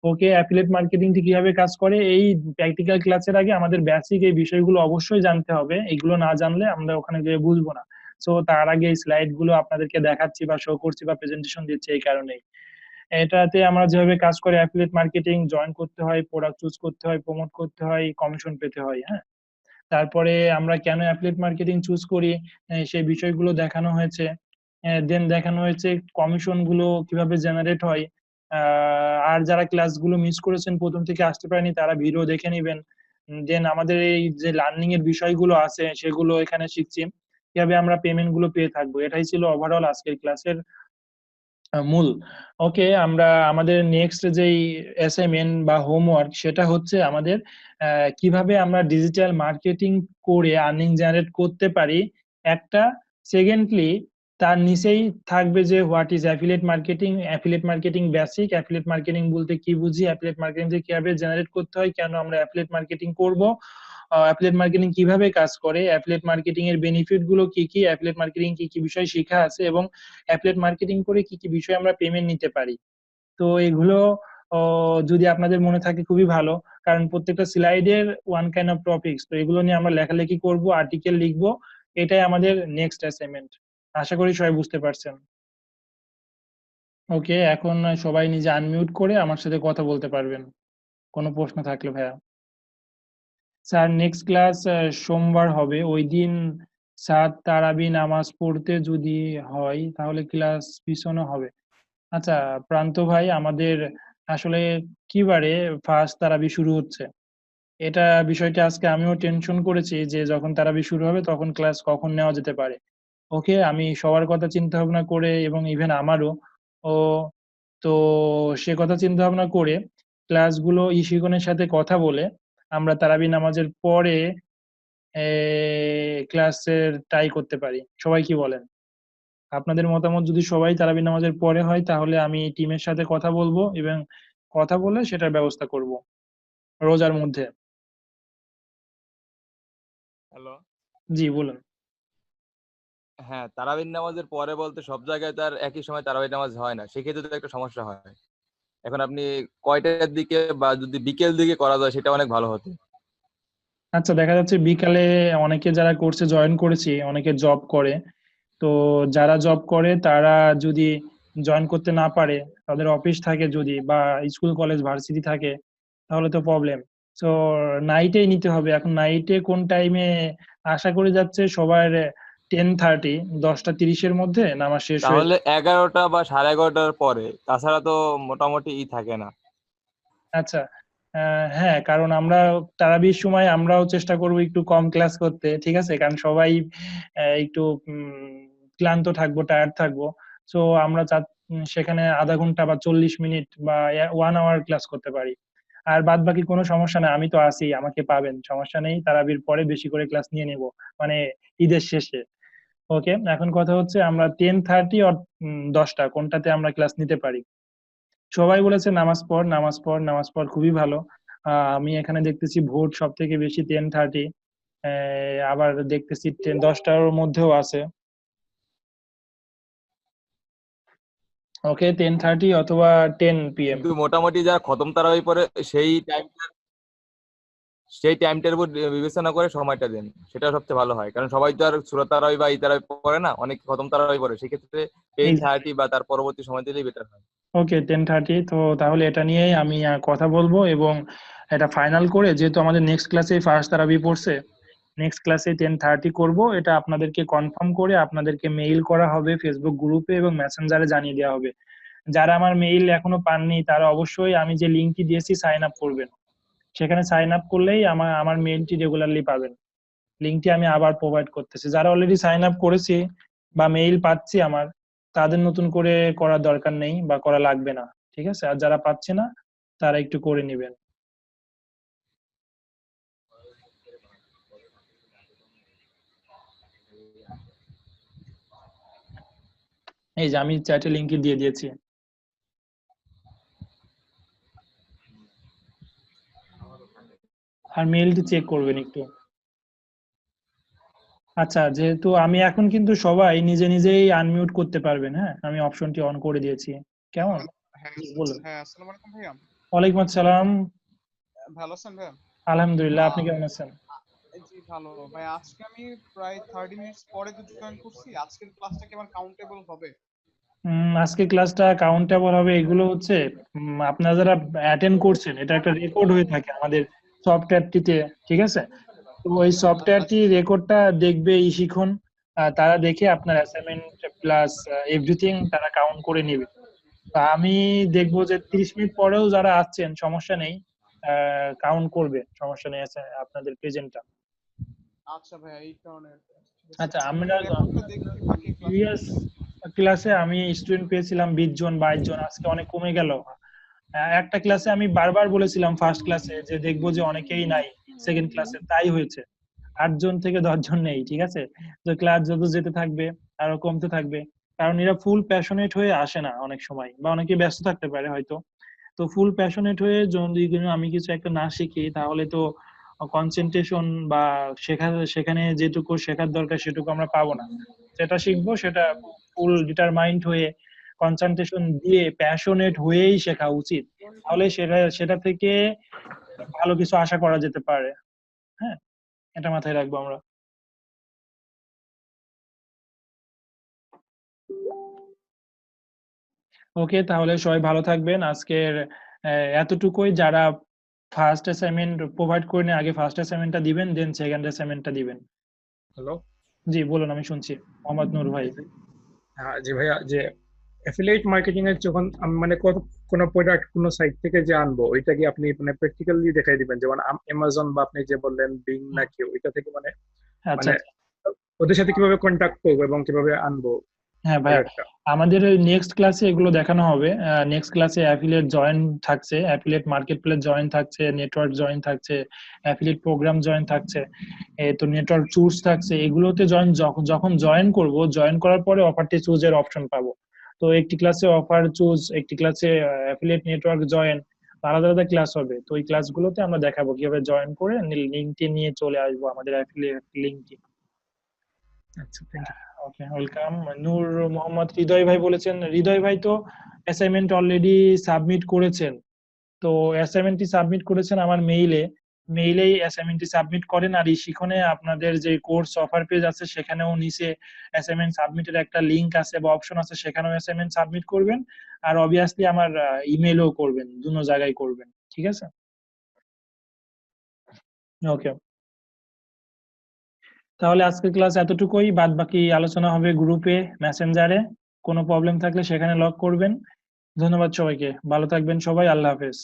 ওকে, অ্যাফিলিয়েট মার্কেটিংটি কিভাবে কাজ করে এই প্র্যাকটিক্যাল ক্লাসের আগে আমাদের বেসিক এই বিষয়গুলো অবশ্যই জানতে হবে, এগুলো না জানলে আমরা ওখানে গিয়ে বুঝবো না। সো তার আগে এই স্লাইড গুলো আপনাদেরকে দেখাচ্ছি বা শো করছি বা প্রেজেন্টেশন দিচ্ছি এই কারণেই। এটাতে আমরা যেভাবে কাজ করে অ্যাফিলিয়েট মার্কেটিং জয়েন করতে হয়, প্রোডাক্ট চুজ করতে হয়, প্রমোট করতে হয়, কমিশন পেতে হয়। হ্যাঁ, তারপরে আমরা কেন অ্যাফিলিয়েট মার্কেটিং চুজ করি সেই বিষয়গুলো দেখানো হয়েছে। দেন দেখানো হয়েছে কমিশন গুলো কিভাবে জেনারেট হয়। আর যারা ক্লাসগুলো মিস করেছেন, প্রথম থেকে আসতে পারেনি, তারা ভিডিও দেখে নেবেন। দেন আমাদের এই যে লার্নিং এর বিষয়গুলো আছে সেগুলো এখানে শিখছি, কিভাবে আমরা পেমেন্ট গুলো পেয়ে থাকবো। এটাই ছিল ওভারঅল আজকের ক্লাসের মূল। ওকে, আমরা আমাদের নেক্সট যেই অ্যাসাইনমেন্ট বা হোমওয়ার্ক সেটা হচ্ছে আমাদের কিভাবে আমরা ডিজিটাল মার্কেটিং করে আর্নিং জেনারেট করতে পারি একটা। সেকেন্ডলি তার নিচেই থাকবে যে what is affiliate marketing, affiliate marketing basic, affiliate marketing বলতে কি বুঝি, অ্যাফিলিয়েট মার্কেটিং থেকে কিভাবে জেনারেট করতে হয়, কেন আমরা অ্যাফিলিয়েট মার্কেটিং করব, অ্যাফিলিয়েট মার্কেটিং কিভাবে কাজ করে, অ্যাফিলিয়েট মার্কেটিং এর বেনিফিট গুলো কি কি, অ্যাফিলিয়েট মার্কেটিং কি কি বিষয় শেখা আছে, এবং অ্যাফিলিয়েট মার্কেটিং করে কি কি বিষয়ে আমরা পেমেন্ট নিতে পারি। তো এগুলো যদি আপনাদের মনে থাকে খুবই ভালো, কারণ প্রত্যেকটা স্লাইডের ওয়ান কাইন্ড অফ টপিকস, তো এগুলো নিয়ে আমরা লেখালেখি করব, আর্টিকেল লিখবো। এটাই আমাদের নেক্সট অ্যাসাইনমেন্ট। আশা করি সবাই বুঝতে পারছেন। ওকে, এখন সবাই নিজে আনমিউট করে আমার সাথে কথা বলতে পারবেন কোনো প্রশ্ন থাকলে। ভাইয়া স্যার, নেক্সট ক্লাস সোমবার হবে, ওই দিন স্যার তারাবি নামাজ পড়তে যদি হয় তাহলে ক্লাস পিছানো হবে। আচ্ছা প্রান্ত ভাই, আমাদের আসলে কি বারে ফার্স্ট তারাবি শুরু হচ্ছে, এটা বিষয়টা আজকে আমিও টেনশন করেছি যে যখন তারাবি শুরু হবে তখন ক্লাস কখন নেওয়া যেতে পারে। ওকে, আমি সবার কথা চিন্তা ভাবনা করে এবং ইভেন আমারও ও তো সে কথা চিন্তা ভাবনা করে ক্লাসগুলো ইশিকনের সাথে কথা বলে আমরা তারাবি নামাজের পরে ক্লাসের টাই করতে পারি। সবাই কি বলেন? আপনাদের মতামত যদি সবাই তারাবি নামাজের পরে হয় তাহলে আমি টিমের সাথে কথা বলবো এবং কথা বলে সেটার ব্যবস্থা করব রোজার মধ্যে।
হ্যালো।
জি বলুন।
হ্যাঁ, তারাবির নামাজের পরে বলতে সব জায়গায় তার একই সময় তারাবির নামাজ হয় না, সেক্ষেত্রে তো একটা সমস্যা হয়। এখন আপনি কয়টার দিকে বা যদি বিকেল দিকে করা যায় সেটা অনেক ভালো হতো।
আচ্ছা, দেখা যাচ্ছে বিকালে অনেকে যারা কোর্সে জয়েন করেছি অনেকে জব করে, তো যারা জব করে তারা যদি জয়েন করতে না পারে, তাদের অফিস থাকে যদি বা স্কুল কলেজ ভার্সিটি থাকে, তাহলে তো প্রবলেম। তো নাইটেই নিতে হবে। এখন নাইটে কোন টাইমে? আশা করি যাচ্ছে সবার 10:30, 10:30 মধ্যে নামাজ শেষ হয়ে
তাহলে 11টা বা 11:30টার পরে, তাছাড়া তো মোটামুটি থাকে না।
আচ্ছা, হ্যাঁ, কারণ আমরা তারাবির সময় আমরাও চেষ্টা করবো একটু কম ক্লাস করতে, ঠিক আছে, কারণ সবাই একটু ক্লান্ত থাকবো, টায়ার্ড থাকবো। সো আমরা সেখানে আধা ঘন্টা বা 40 মিনিট বা 1 আওয়ার ক্লাস করতে পারি। আর বাদ বাকি কোনো সমস্যা নেই, আমি তো আছি, আমাকে পাবেন, সমস্যা নেই। তারাবির পরে বেশি করে ক্লাস নিয়ে নেব, মানে ঈদের শেষে। ওকে, এখন কথা হচ্ছে আমরা 10:30 আর 10টা কোনটাতে আমরা ক্লাস নিতে পারি। সবাই বলেছে নামাজ পড়, নামাজ পড়, নামাজ পড়, খুবই ভালো। আমি এখানে দেখতেছি ভোট সব থেকে বেশি 10:30, আবার দেখতেছি 10টার মধ্যেও আছে। ওকে, 10:30 অথবা 10 PM।
কিন্তু মোটামুটি যারা খতম তারাবি পরে সেই টাইমটার উপর বিবেচনা করে সময়টা দেন, সেটা সবচেয়ে ভালো হয়। কারণ সবাই তো আর সূরা তারাবি বা ই তারাবি পড়ে না, অনেক খতম তারাবি পড়ে, সেক্ষেত্রে 10:30 বা তার পরবর্তী সময় দিলেই বেটার হয়।
ওকে, 10:30। তো তাহলে এটা নিয়েই আমি কথা বলবো এবং এটা ফাইনাল করে, যেহেতু আমাদের নেক্সট ক্লাসে ফার্স্ট তারাবি পড়ছে, নেক্সট ক্লাসে 10:30 করব, এটা আপনাদেরকে কনফার্ম করে আপনাদেরকে মেইল করা হবে ফেসবুক গ্রুপে এবং মেসেঞ্জারে জানিয়ে দেওয়া হবে। যারা আমার মেইল এখনো পাননি তারা অবশ্যই আমি যে লিঙ্কটি দিয়েছি সাইন আপ করবেন। সেখানে সাইন আপ করলেই আমার মেইলটি রেগুলারলি পাবেন। লিঙ্কটি আমি আবার প্রোভাইড করতেছি। যারা অলরেডি সাইন আপ করেছি বা মেইল পাচ্ছি আমার, তাদের নতুন করে করার দরকার নেই বা করা লাগবে না, ঠিক আছে। আর যারা পাচ্ছে না তারা একটু করে নেবেন। এই যে আমি চ্যাটে লিঙ্কটি দিয়ে দিয়েছি, আর মেইলটি চেক করবেন একটু। আচ্ছা, যেহেতু আমি এখন কিন্তু সবাই নিজে নিজেই আনমিউট করতে পারবেন, হ্যাঁ, আমি অপশনটি অন করে দিয়েছি। কেমন?
হ্যাঁ
জি, বলুন।
হ্যাঁ, আসসালামু আলাইকুম ভাইয়া।
ওয়ালাইকুম আসসালাম।
ভালো আছেন ভাইয়া?
আলহামদুলিল্লাহ, আপনি কেমন আছেন?
জি ভালো ভাই। আজকে আমি প্রায় 30 মিনিটস পরে তো জয়েন করছি। আজকের ক্লাসটা কি আমার কাউন্টেবল হবে?
আজকে ক্লাসটা কাউন্টেবল হবে, এগুলো হচ্ছে আপনারা যারা অ্যাটেন্ড করছেন এটা একটা রেকর্ড হয়ে থাকে আমাদের সফটওয়্যারটিতে, ঠিক আছে। তো ওই সফটওয়্যারটি রেকর্ডটা দেখবে শিখন, তারা দেখে আপনার অ্যাসাইনমেন্ট প্লাস এভরিথিং তারা কাউন্ট করে নেবে। তা আমি দেখবো যে 30 মিনিট পরেও যারা আসছেন সমস্যা নেই, কাউন্ট করবে, সমস্যা নেই আছে আপনাদের প্রেজেন্টটা।
আচ্ছা ভাইয়া, এই কারণে ঠিক আছে।
আচ্ছা,
আমি
আমরা
রেকর্ডটা দেখি বাকি
প্রিভিয়াস ক্লাসে আমি স্টুডেন্ট পেয়েছিলাম 20 জন 22 জন, আজকে অনেক কমে গেল। একটা ক্লাসে আমি বারবার বলেছিলাম ফার্স্ট ক্লাসে যে দেখবো যে অনেকেই নাই, সেকেন্ড ক্লাসে তাই হয়েছে, 8 জন থেকে 10 জন নেই। ঠিক আছে, তো ক্লাস যত যেতে থাকবে আরো কমতে থাকবে, কারণ এরা ফুল প্যাশনেট হয়ে আসে না অনেক সময়, বা অনেকে ব্যস্ত থাকতে পারে হয়তো। তো ফুল প্যাশনেট হয়ে যদি আমি কিছু একটা না শিখি তাহলে তো কনসেন্ট্রেশন বা সেখানে যেটুকু শেখার দরকার সেটুকু আমরা পাবো না। যেটা শিখবো সেটা ফুল ডিটারমাইন্ড হয়ে কনসেন্ট্রেশন দিয়ে প্যাশনেট হয়েই শেখা উচিত, তাহলে সেটা থেকে ভালো কিছু আশা করা যেতে পারে। হ্যাঁ, এটা মাথায় রাখবো আমরা। ওকে, তাহলে সবাই ভালো থাকবেন। আজকের এতটুকুই। যারা ফার্স্ট অ্যাসাইনমেন্ট প্রোভাইড করেন আগে ফার্স্ট অ্যাসাইনমেন্টটা দিবেন, দেন সেকেন্ড অ্যাসাইনমেন্টটা দিবেন।
হ্যালো।
জি বলুন, আমি শুনছি। মোহাম্মদ নূর ভাই।
হ্যাঁ জি ভাইয়া, যে অ্যাফিলিয়েট মার্কেটিং এর যখন আমি মানে কোনো প্রোডাক্ট কোনো সাইট থেকে যে আনবো, ওইটা কি আপনি মানে প্র্যাকটিক্যালি দেখাই দিবেন? যেমন অ্যামাজন বা আপনি যে বললেন বিং নাকি, ওইটা থেকে মানে
আচ্ছা,
ওদের সাথে কিভাবে কন্ট্যাক্ট করবো এবং কিভাবে আনবো
হ্যাঁ ভাইয়া,
প্রোডাক্টটা?
আমাদের নেক্সট ক্লাসে এগুলো দেখানো হবে। নেক্সট ক্লাসে অ্যাফিলিয়েট জয়েন থাকছে, অ্যাফিলিয়েট মার্কেট প্লেস জয়েন থাকছে, নেটওয়ার্ক জয়েন থাকছে, অ্যাফিলিয়েট প্রোগ্রাম জয়েন থাকছে, তো নেটওয়ার্ক চুজ থাকছে। এগুলোতে যখন জয়েন করব, জয়েন করার পরে অফারটি চুজের অপশন পাবো। তো একটি ক্লাসে অফার চুজ, একটি ক্লাসে অ্যাফিলিয়েট নেটওয়ার্ক জয়েন, আলাদা আলাদা ক্লাস হবে। তো ওই ক্লাসগুলোতে আমরা দেখাবো কিভাবে জয়েন করে লিঙ্কটি নিয়ে চলে আসবো আমাদের অ্যাফিলিয়েট লিঙ্কটি।
আচ্ছা, thank you.
Okay, welcome. Noor Mohammad Hridoy ভাই বলেছেন। হৃদয় ভাই তো অ্যাসাইনমেন্ট অলরেডি সাবমিট করেছেন। তো অ্যাসাইনমেন্টটি সাবমিট করেছেন আমার মেইলেই অ্যাসাইনমেন্টটি সাবমিট করেন। আর শিখনে আপনাদের যে কোর্স অফার পেজ আছে সেখানেও নিচে অ্যাসাইনমেন্ট সাবমিটের একটা লিংক আছে বা অপশন আছে, সেখানেও অ্যাসাইনমেন্ট সাবমিট করবেন। আর অবভিয়াসলি আমার ইমেলও করবেন, দুটো জায়গায় করবেন। ঠিক আছে, ওকে। তাহলে আজকের ক্লাস এতটুকুই, বাদ বাকি আলোচনা হবে গ্রুপে, মেসেঞ্জারে। কোনো প্রবলেম থাকলে সেখানে লক করবেন। ধন্যবাদ সবাইকে, ভালো থাকবেন সবাই, আল্লাহ হাফেজ।